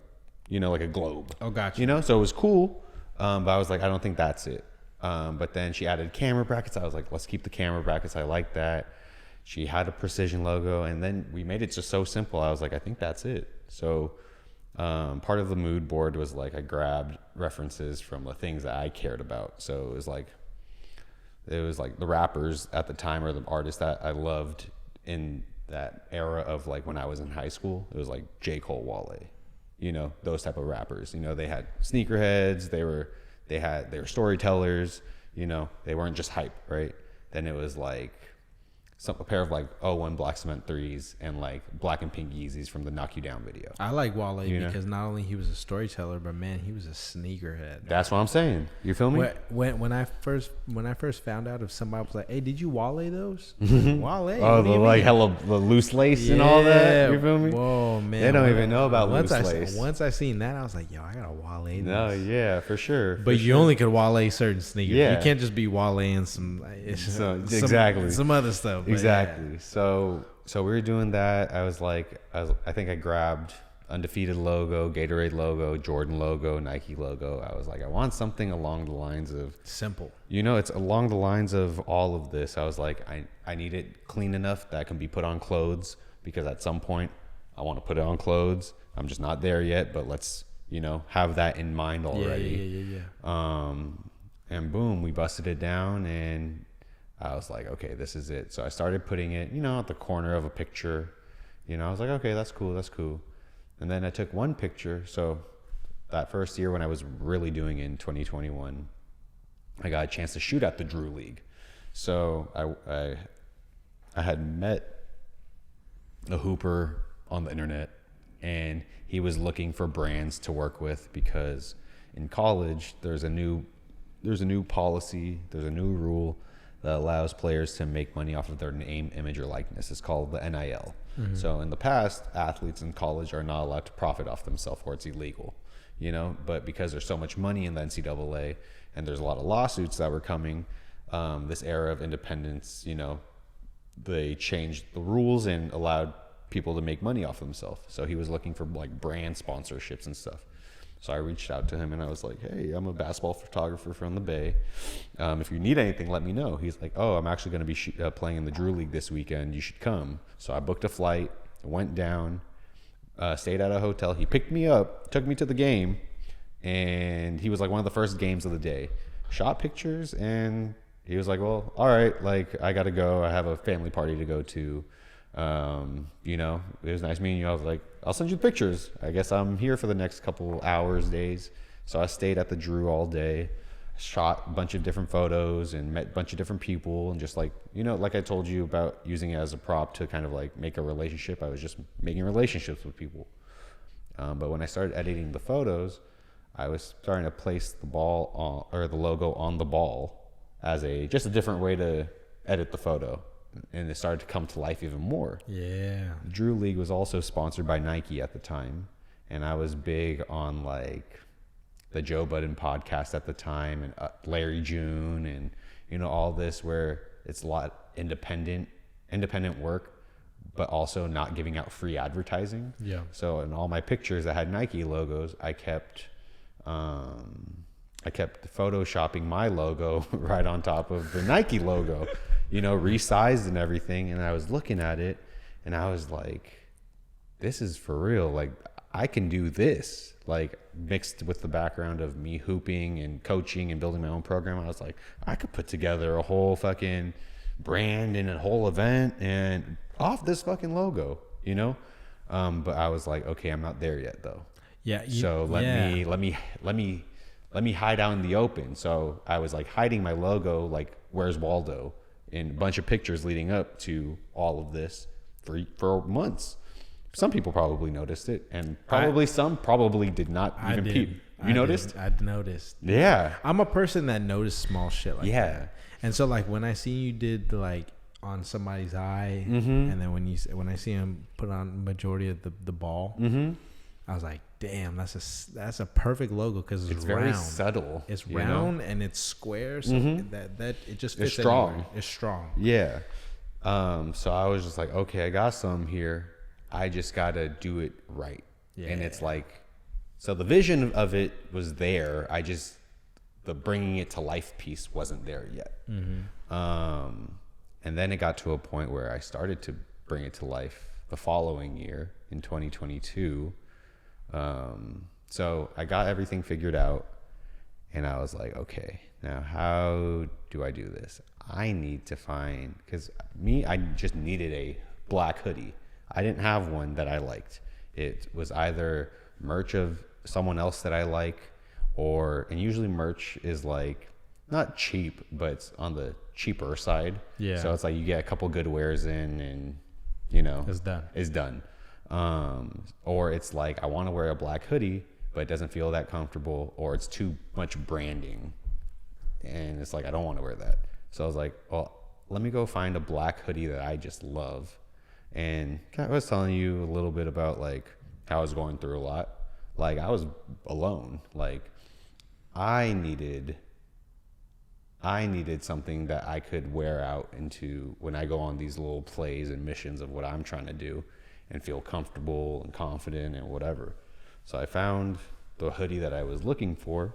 Speaker 2: you know, like a globe.
Speaker 1: Oh, gotcha.
Speaker 2: You know, so it was cool. But I was like, I don't think that's it. But then she added camera brackets. I was like, let's keep the camera brackets. I like that. She had a precision logo, and then we made it just so simple. I was like, I think that's it. So part of the mood board was like, I grabbed references from the things that I cared about. So it was like the rappers at the time, or the artists that I loved in that era of like when I was in high school. It was like J. Cole, Wale, you know, those type of rappers. You know, they had sneakerheads, they were storytellers, you know, they weren't just hype, right? Then it was like a pair of like 01 Black Cement 3s and like black and pink Yeezys from the Knock You Down video.
Speaker 1: I like Wale because not only he was a storyteller, but man, he was a sneakerhead.
Speaker 2: That's what I'm saying. You feel me?
Speaker 1: When I first found out, if somebody was like, "Hey, did you Wale those?" Wale?
Speaker 2: Oh, the like hella the loose lace and all that. You feel me?
Speaker 1: Whoa, man!
Speaker 2: They don't even know about loose lace.
Speaker 1: Once I seen that, I was like, "Yo, I got a Wale." These.
Speaker 2: No, yeah, for sure.
Speaker 1: But you only could Wale certain sneakers. Yeah. You can't just be Wale and some other stuff.
Speaker 2: Exactly. Yeah. So we were doing that. I think I grabbed Undefeated logo, Gatorade logo, Jordan logo, Nike logo. I was like, I want something along the lines of
Speaker 1: simple.
Speaker 2: You know, it's along the lines of all of this. I was like, I need it clean enough that can be put on clothes, because at some point I want to put it on clothes. I'm just not there yet, but let's, you know, have that in mind already. Yeah. And boom, we busted it down, and I was like, okay, this is it. So I started putting it, you know, at the corner of a picture. You know, I was like, okay, that's cool. And then I took one picture. So that first year when I was really doing it in 2021, I got a chance to shoot at the Drew League. So I had met a hooper on the internet, and he was looking for brands to work with, because in college there's a new policy, there's a new rule that allows players to make money off of their name, image, or likeness. It's called the NIL. Mm-hmm. So in the past, athletes in college are not allowed to profit off themselves, or it's illegal, you know, but because there's so much money in the NCAA and there's a lot of lawsuits that were coming, this era of independence, you know, they changed the rules and allowed people to make money off themselves. So he was looking for like brand sponsorships and stuff. So I reached out to him and I was like, hey, I'm a basketball photographer from the Bay. If you need anything, let me know. He's like, oh, I'm actually going to be playing in the Drew League this weekend. You should come. So I booked a flight, went down, stayed at a hotel. He picked me up, took me to the game, and he was like one of the first games of the day. Shot pictures, and he was like, well, all right, like I gotta go. I have a family party to go to. You know, it was nice meeting you. I was like, I'll send you the pictures. I guess I'm here for the next couple hours, days. So I stayed at the Drew all day, shot a bunch of different photos and met a bunch of different people, and just like, you know, like I told you about using it as a prop to kind of like make a relationship. I was just making relationships with people. But when I started editing the photos, I was starting to place the ball on, or the logo on the ball as just a different way to edit the photo. And it started to come to life even more. Yeah. Drew League was also sponsored by Nike at the time. And I was big on like the Joe Budden podcast at the time, and Larry June, and, you know, all this where it's a lot independent work, but also not giving out free advertising. Yeah. So in all my pictures that had Nike logos, I kept photoshopping my logo right on top of the Nike logo, you know, resized and everything. And I was looking at it and I was like, this is for real. Like, I can do this, like, mixed with the background of me hooping and coaching and building my own program. I was like, I could put together a whole fucking brand and a whole event and off this fucking logo, you know? But I was like, okay, I'm not there yet though. Yeah. So let me hide out in the open. So I was like hiding my logo, like Where's Waldo, in a bunch of pictures leading up to all of this for months. Some people probably noticed it, and some probably did not even peep. You noticed?
Speaker 1: I noticed.
Speaker 2: Yeah.
Speaker 1: I'm a person that noticed small shit like that. And so like when I see you did like on somebody's eye, and then when I see him put on majority of the ball, I was like, damn, that's a perfect logo because it's round.
Speaker 2: Very subtle.
Speaker 1: It's round, know? And it's square, so that it just fits.
Speaker 2: It's strong.
Speaker 1: Anywhere. It's strong.
Speaker 2: Yeah. So I was just like, okay, I got some here. I just gotta do it right. Yeah. And it's like, so the vision of it was there. The bringing it to life piece wasn't there yet. And then it got to a point where I started to bring it to life the following year in 2022. So I got everything figured out, and I was like, okay, now how do I do this? I need to find, because I just needed a black hoodie. I didn't have one that I liked. It was either merch of someone else that I like, and usually merch is like not cheap, but it's on the cheaper side. Yeah. So it's like you get a couple good wears in, and you know, it's done. Or it's like I want to wear a black hoodie, but it doesn't feel that comfortable, or it's too much branding, and it's like I don't want to wear that. So I was like, well, let me go find a black hoodie that I just love. And I was telling you a little bit about like how I was going through a lot. Like I was alone. Like I needed something that I could wear out into when I go on these little plays and missions of what I'm trying to do, and feel comfortable and confident and whatever. So I found the hoodie that I was looking for.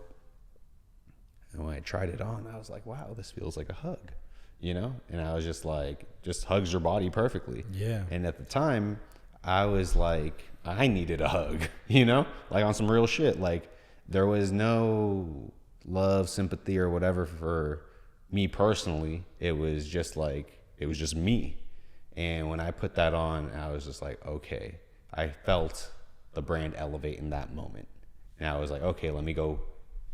Speaker 2: And when I tried it on, I was like, wow, this feels like a hug, you know? And I was just like, just hugs your body perfectly. Yeah. And at the time, I was like, I needed a hug, you know? Like on some real shit. Like there was no love, sympathy, or whatever for me personally. It was just me. And when I put that on, I was just like, okay, I felt the brand elevate in that moment. And I was like, okay, let me go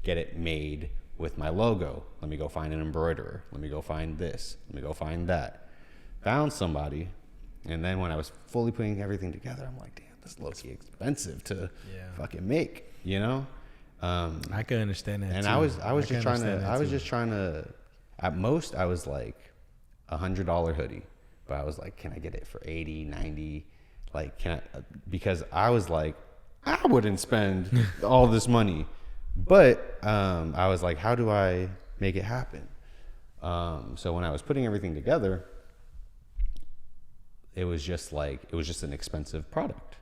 Speaker 2: get it made with my logo. Let me go find an embroiderer. Let me go find this. Let me go find that. Found somebody. And then when I was fully putting everything together, I'm like, damn, this is low-key expensive to fucking make, you know?
Speaker 1: I could understand that.
Speaker 2: And too. I was just trying to, at most I was like $100 hoodie. But I was like, can I get it for 80, 90? Like, because I was like, I wouldn't spend all this money. But I was like, how do I make it happen? So when I was putting everything together, it was just an expensive product.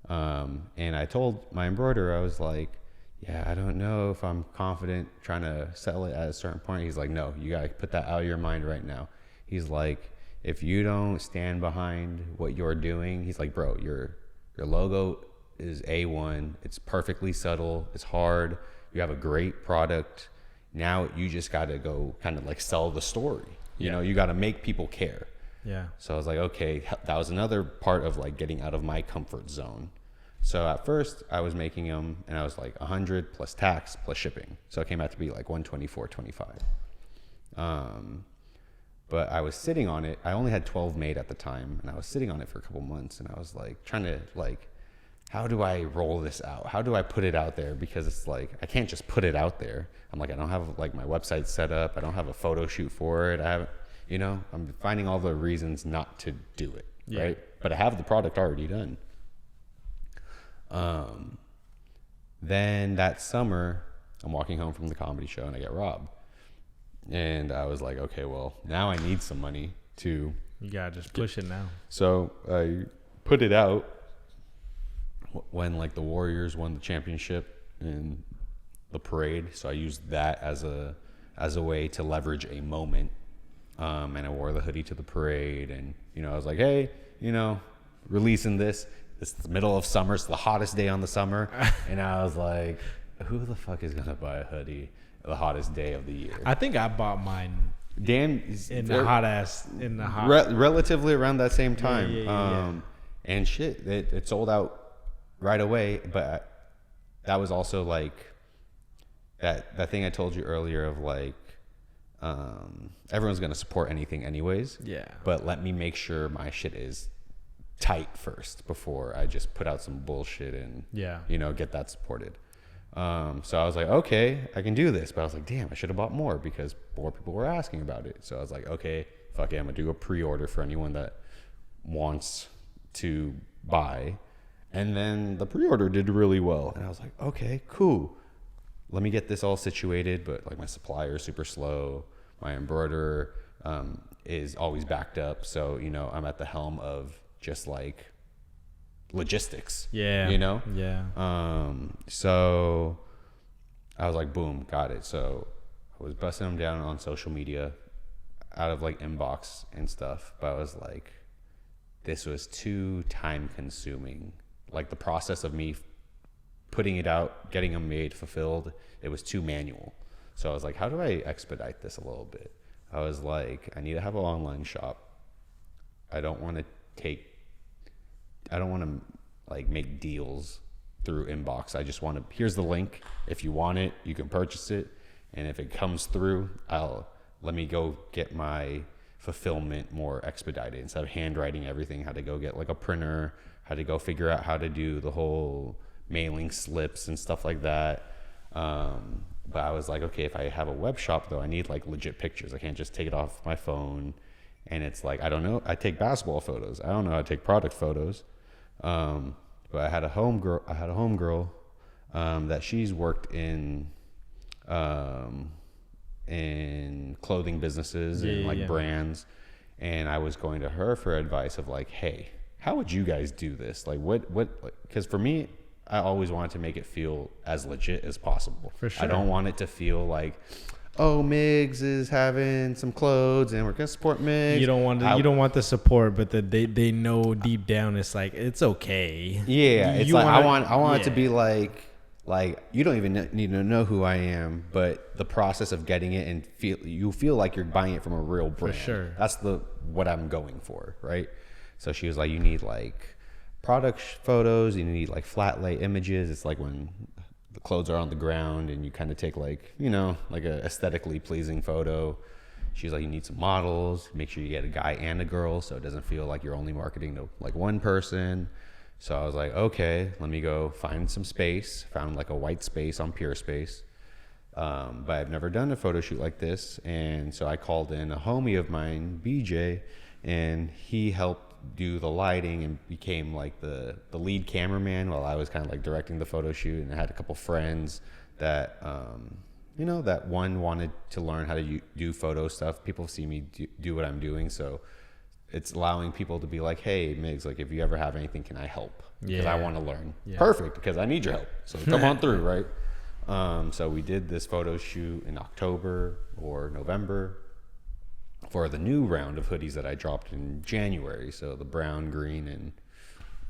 Speaker 2: And I told my embroiderer, I was like, yeah, I don't know if I'm confident trying to sell it at a certain point. He's like, no, you got to put that out of your mind right now. He's like, if you don't stand behind what you're doing, he's like, bro, your logo is A1. It's perfectly subtle. It's hard. You have a great product. Now you just got to go kind of like sell the story. You know, you got to make people care.
Speaker 1: Yeah.
Speaker 2: So I was like, okay, that was another part of like getting out of my comfort zone. So at first I was making them and I was like 100 plus tax plus shipping. So it came out to be like 124.25. But I was sitting on it. I only had 12 made at the time, and I was sitting on it for a couple months, and I was like trying to like, how do I roll this out? How do I put it out there? Because it's like, I can't just put it out there. I'm like, I don't have like my website set up. I don't have a photo shoot for it. I haven't, you know, I'm finding all the reasons not to do it. Right. But I have the product already done. Then that summer I'm walking home from the comedy show and I get robbed. And I was like, okay, well, now I need some money to...
Speaker 1: You gotta just push it now.
Speaker 2: So I put it out when like the Warriors won the championship in the parade. So I used that as a way to leverage a moment. And I wore the hoodie to the parade. And, you know, I was like, hey, you know, releasing this. It's the middle of summer. It's the hottest day on the summer. And I was like, who the fuck is going to buy a hoodie the hottest day of the year?
Speaker 1: I think I bought mine
Speaker 2: relatively around that same time.
Speaker 1: Yeah.
Speaker 2: And shit, it sold out right away. But that was also like that thing I told you earlier of like, everyone's going to support anything anyways.
Speaker 1: Yeah.
Speaker 2: But let me make sure my shit is tight first before I just put out some bullshit and, you know, get that supported. So I was like, okay, I can do this. But I was like, damn, I should have bought more because more people were asking about it. So I was like, okay, fuck it, I'm going to do a pre-order for anyone that wants to buy. And then the pre-order did really well. And I was like, okay, cool. Let me get this all situated. But like my supplier is super slow. My embroiderer is always backed up. So, you know, I'm at the helm of just like logistics, you know? So I was like, boom, got it. So I was busting them down on social media out of like inbox and stuff, but I was like, this was too time consuming. Like the process of me putting it out, getting them made, fulfilled, it was too manual. So I was like, how do I expedite this a little bit? I was like, I need to have an online shop. I don't want to like make deals through inbox. I just want to, here's the link. If you want it, you can purchase it. And if it comes through, let me go get my fulfillment more expedited. Instead of handwriting everything, had to go get like a printer, had to go figure out how to do the whole mailing slips and stuff like that. But I was like, okay, if I have a web shop though, I need like legit pictures. I can't just take it off my phone. And it's like, I don't know. I take basketball photos. I don't know how to take product photos. But I had a homegirl that she's worked in clothing businesses and brands. And I was going to her for advice of like, hey, how would you guys do this? Like because for me, I always wanted to make it feel as legit as possible.
Speaker 1: For sure.
Speaker 2: I don't want it to feel like, oh, Miguels is having some clothes and we're gonna support Miguels.
Speaker 1: You don't want the support, but they know deep down it's like it's okay.
Speaker 2: Yeah, it's like I want it to be like you don't even need to know who I am, but the process of getting it and you feel like you're buying it from a real brand.
Speaker 1: For sure.
Speaker 2: That's what I'm going for, right? So she was like, you need like product photos, you need like flat lay images. It's like when the clothes are on the ground and you kind of take like, you know, like a aesthetically pleasing photo. She's like, you need some models, make sure you get a guy and a girl so it doesn't feel like you're only marketing to like one person. So I was like, okay, let me go find some space. Found like a white space on Pure Space. But I've never done a photo shoot like this. And so I called in a homie of mine, BJ, and he helped do the lighting and became like the lead cameraman while I was kind of like directing the photo shoot. And I had a couple friends that, you know, that one wanted to learn how to do photo stuff. People see me do what I'm doing. So it's allowing people to be like, hey, Miguels, like if you ever have anything, can I help? Because I want to learn. Yeah. Perfect, because I need your help. So come on through, right? So we did this photo shoot in October or November for the new round of hoodies that I dropped in January. So the brown, green, and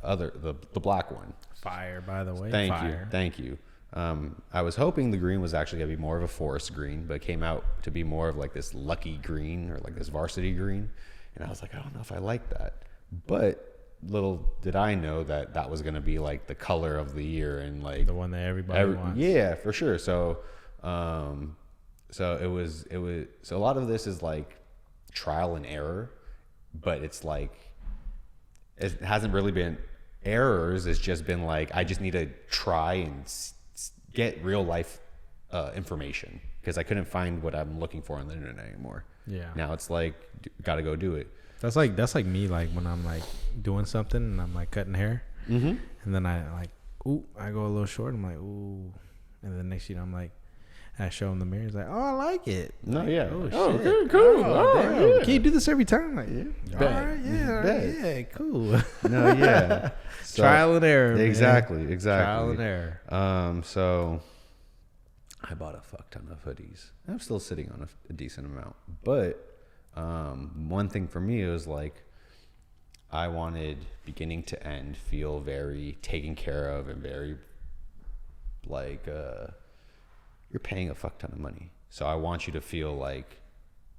Speaker 2: the black one.
Speaker 1: Fire, by the way.
Speaker 2: Thank you. I was hoping the green was actually going to be more of a forest green, but it came out to be more of like this lucky green or like this varsity green. And I was like, I don't know if I like that. But little did I know that was going to be like the color of the year and like
Speaker 1: the one that everybody wants.
Speaker 2: Yeah, for sure. So, so it was, so a lot of this is like trial and error, but it's like, it hasn't really been errors. It's just been like, I just need to try and get real life information because I couldn't find what I'm looking for on the internet anymore. Yeah. Now it's like, got to go do it.
Speaker 1: That's like me, like when I'm like doing something and I'm like cutting hair, and then I like, I go a little short. I'm like, and then next I'm like, I show him the mirror. He's like, oh, I like it.
Speaker 2: No,
Speaker 1: like,
Speaker 2: yeah.
Speaker 1: Oh,
Speaker 2: shit.
Speaker 1: Good, cool. Yeah. Can you do this every time? Like, yeah. All right, yeah, cool.
Speaker 2: No, yeah.
Speaker 1: So, trial and error.
Speaker 2: Exactly.
Speaker 1: Man. Trial and error.
Speaker 2: So I bought a fuck ton of hoodies. I'm still sitting on a decent amount, but one thing for me was like, I wanted beginning to end feel very taken care of and very like, you're paying a fuck ton of money. So I want you to feel like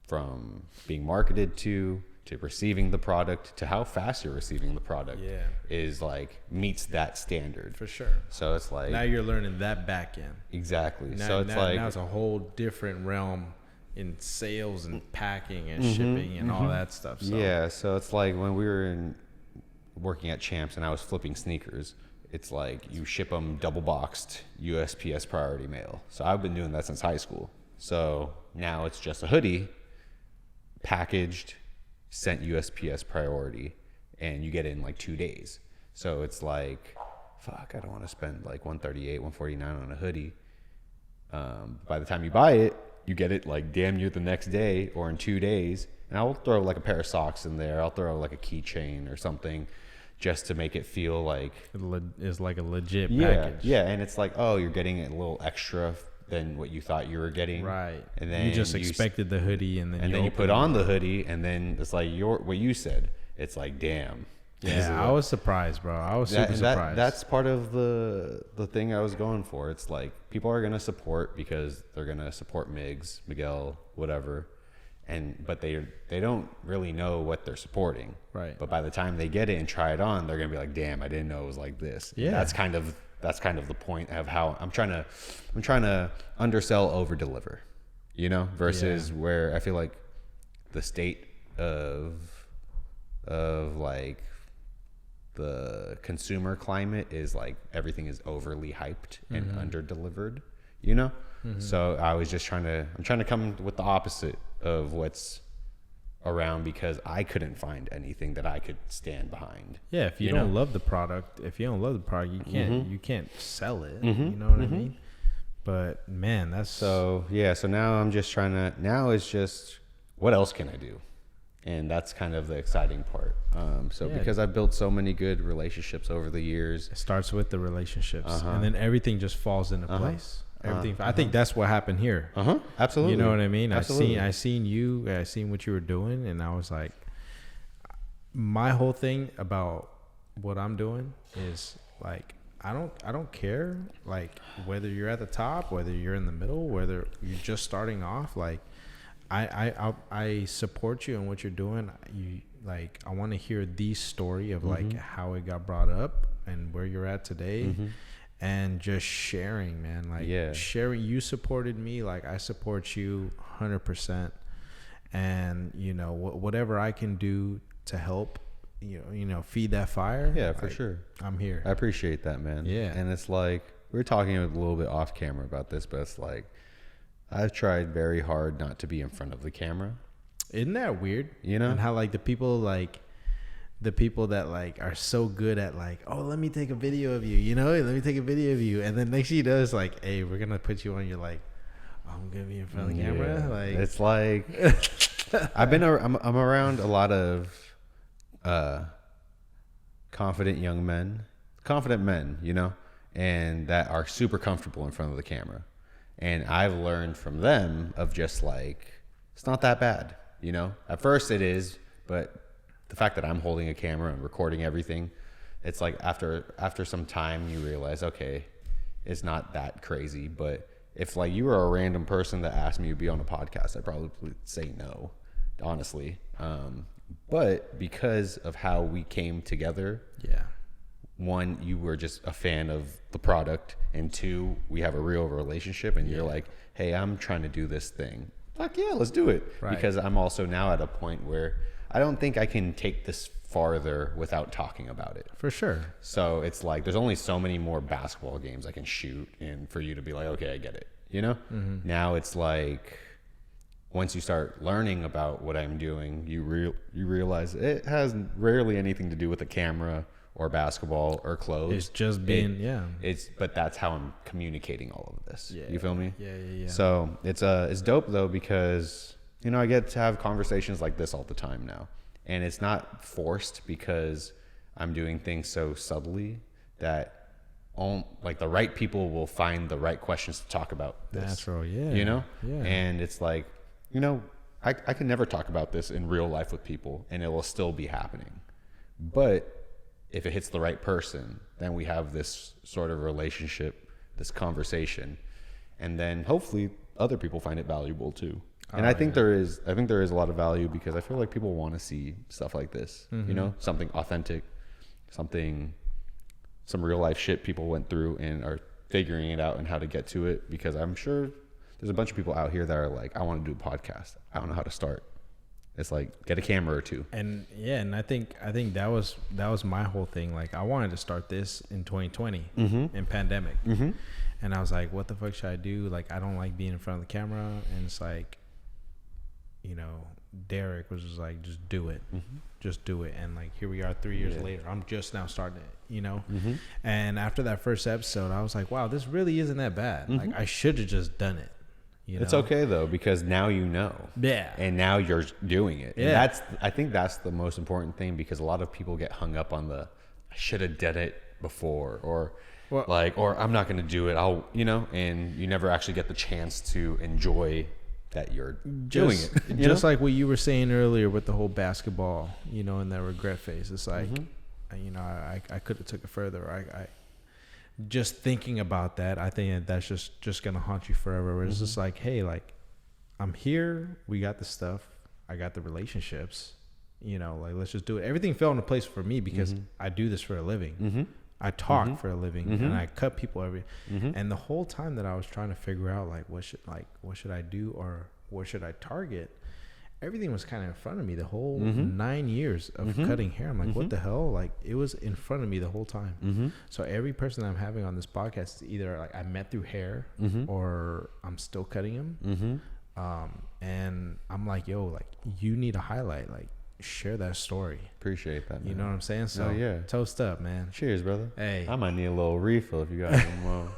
Speaker 2: from being marketed to receiving the product to how fast you're receiving the product is like meets that standard.
Speaker 1: For sure.
Speaker 2: So it's like,
Speaker 1: now you're learning that back end.
Speaker 2: Exactly.
Speaker 1: Now,
Speaker 2: so it's like,
Speaker 1: now it's a whole different realm in sales and packing and shipping and all that stuff. So.
Speaker 2: Yeah. So it's like when we were working at Champs and I was flipping sneakers, it's like you ship them double boxed USPS priority mail. So I've been doing that since high school. So now it's just a hoodie packaged, sent USPS priority, and you get it in like 2 days. So it's like, fuck, I don't want to spend like $138, $149 on a hoodie. By the time you buy it, you get it like damn near the next day or in 2 days. And I'll throw like a pair of socks in there. I'll throw like a keychain or something just to make it feel like
Speaker 1: it's like a legit package.
Speaker 2: Yeah, and it's like, oh, you're getting a little extra than what you thought you were getting.
Speaker 1: Right.
Speaker 2: And then
Speaker 1: you just expected the hoodie and then
Speaker 2: you put on the hoodie and then it's like what you said. It's like, damn.
Speaker 1: Yeah, I was surprised, bro. I was super surprised.
Speaker 2: That's part of the thing I was going for. It's like people are gonna support because they're gonna support Miguel, whatever. But they don't really know what they're supporting.
Speaker 1: Right.
Speaker 2: But by the time they get it and try it on, they're gonna be like, damn, I didn't know it was like this. Yeah. That's kind of the point of how I'm trying to undersell, over deliver, versus where I feel like the state of like the consumer climate is like everything is overly hyped and under delivered, So I was just I'm trying to come with the opposite of what's around because I couldn't find anything that I could stand behind.
Speaker 1: Yeah, if you don't love the product, you can't sell it. You know what I mean? But man, that's
Speaker 2: so now I'm just now it's just what else can I do? And that's kind of the exciting part. Because I've built so many good relationships over the years.
Speaker 1: It starts with the relationships and then everything just falls into place. Everything. I think that's what happened here.
Speaker 2: Absolutely.
Speaker 1: You know what I mean?
Speaker 2: Absolutely.
Speaker 1: I seen what you were doing, and I was like, my whole thing about what I'm doing is like, I don't care like whether you're at the top, whether you're in the middle, whether you're just starting off. Like, I support you in what you're doing. I want to hear the story of like how it got brought up and where you're at today. And just sharing, man. Sharing. You supported me, like I support you 100%. And whatever I can do to help, feed that fire.
Speaker 2: Yeah, for sure.
Speaker 1: I'm here.
Speaker 2: I appreciate that, man.
Speaker 1: Yeah.
Speaker 2: And it's like we were talking a little bit off camera about this, but it's like I've tried very hard not to be in front of the camera.
Speaker 1: Isn't that weird? And how like the people that like are so good at like, oh, let me take a video of you, let me take a video of you, and then next thing you know, it's like, hey, we're gonna put you on. You're like, I'm gonna be in front of the camera. Like,
Speaker 2: it's like I'm around a lot of confident men, and that are super comfortable in front of the camera, and I've learned from them of just like, it's not that bad, At first it is, but the fact that I'm holding a camera and recording everything it's like after some time you realize, okay, it's not that crazy. But if like you were a random person that asked me to be on a podcast, I'd probably say no, honestly. But because of how we came together, one, you were just a fan of the product, and two, we have a real relationship, and you're like, hey, I'm trying to do this thing. Fuck yeah, let's do it. Right. Because I'm also now at a point where I don't think I can take this farther without talking about it.
Speaker 1: For sure.
Speaker 2: So it's like there's only so many more basketball games I can shoot, and for you to be like, okay, I get it. You know? Mm-hmm. Now it's like once you start learning about what I'm doing, you realize it has rarely anything to do with the camera or basketball or clothes.
Speaker 1: It's just being
Speaker 2: but that's how I'm communicating all of this.
Speaker 1: Yeah.
Speaker 2: You feel me?
Speaker 1: Yeah.
Speaker 2: So it's dope though, because you know I get to have conversations like this all the time now, and it's not forced because I'm doing things so subtly that like the right people will find the right questions to talk about this.
Speaker 1: Natural, yeah.
Speaker 2: You know?
Speaker 1: Yeah.
Speaker 2: And it's like, you know, I can never talk about this in real life with people, and it will still be happening. But if it hits the right person, then we have this sort of relationship, this conversation, and then hopefully other people find it valuable too. And I think there is a lot of value, because I feel like people want to see stuff like this, you know, something authentic, some real life shit people went through and are figuring it out and how to get to it. Because I'm sure there's a bunch of people out here that are like, I want to do a podcast. I don't know how to start. It's like, get a camera or two.
Speaker 1: And I think that was my whole thing. Like, I wanted to start this in 2020 in pandemic. Mm-hmm. And I was like, what the fuck should I do? Like, I don't like being in front of the camera. And it's like, you know, Derek was just like, just do it. Mm-hmm. Just do it. And like, here we are 3 years later. I'm just now starting it, you know? Mm-hmm. And after that first episode, I was like, wow, this really isn't that bad. Mm-hmm. Like, I should have just done it. You know?
Speaker 2: It's okay though, because now you know.
Speaker 1: Yeah.
Speaker 2: And now you're doing it.
Speaker 1: Yeah.
Speaker 2: And I think that's the most important thing, because a lot of people get hung up on I should have done it before, or I'm not going to do it. You know, and you never actually get the chance to enjoy that you're doing it.
Speaker 1: Just like what you were saying earlier with the whole basketball, you know, and that regret phase. It's like, you know, I could have took it further. I just thinking about that, I think that's just gonna haunt you forever. Where it's just like, hey, like, I'm here, we got the stuff, I got the relationships, you know, like, let's just do it. Everything fell into place for me because I do this for a living. I talk for a living, and I cut people and the whole time that I was trying to figure out like what should I do, or what should I target, everything was kind of in front of me the whole 9 years of cutting hair. I'm like, what the hell? Like, it was in front of me the whole time. So every person that I'm having on this podcast is either like I met through hair or I'm still cutting them. And I'm like, yo, like, you need a highlight, like, share that story.
Speaker 2: Appreciate that, man.
Speaker 1: You know what I'm saying? So
Speaker 2: yeah.
Speaker 1: Toast up, man.
Speaker 2: Cheers, brother.
Speaker 1: Hey,
Speaker 2: I might need a little refill if you got one more.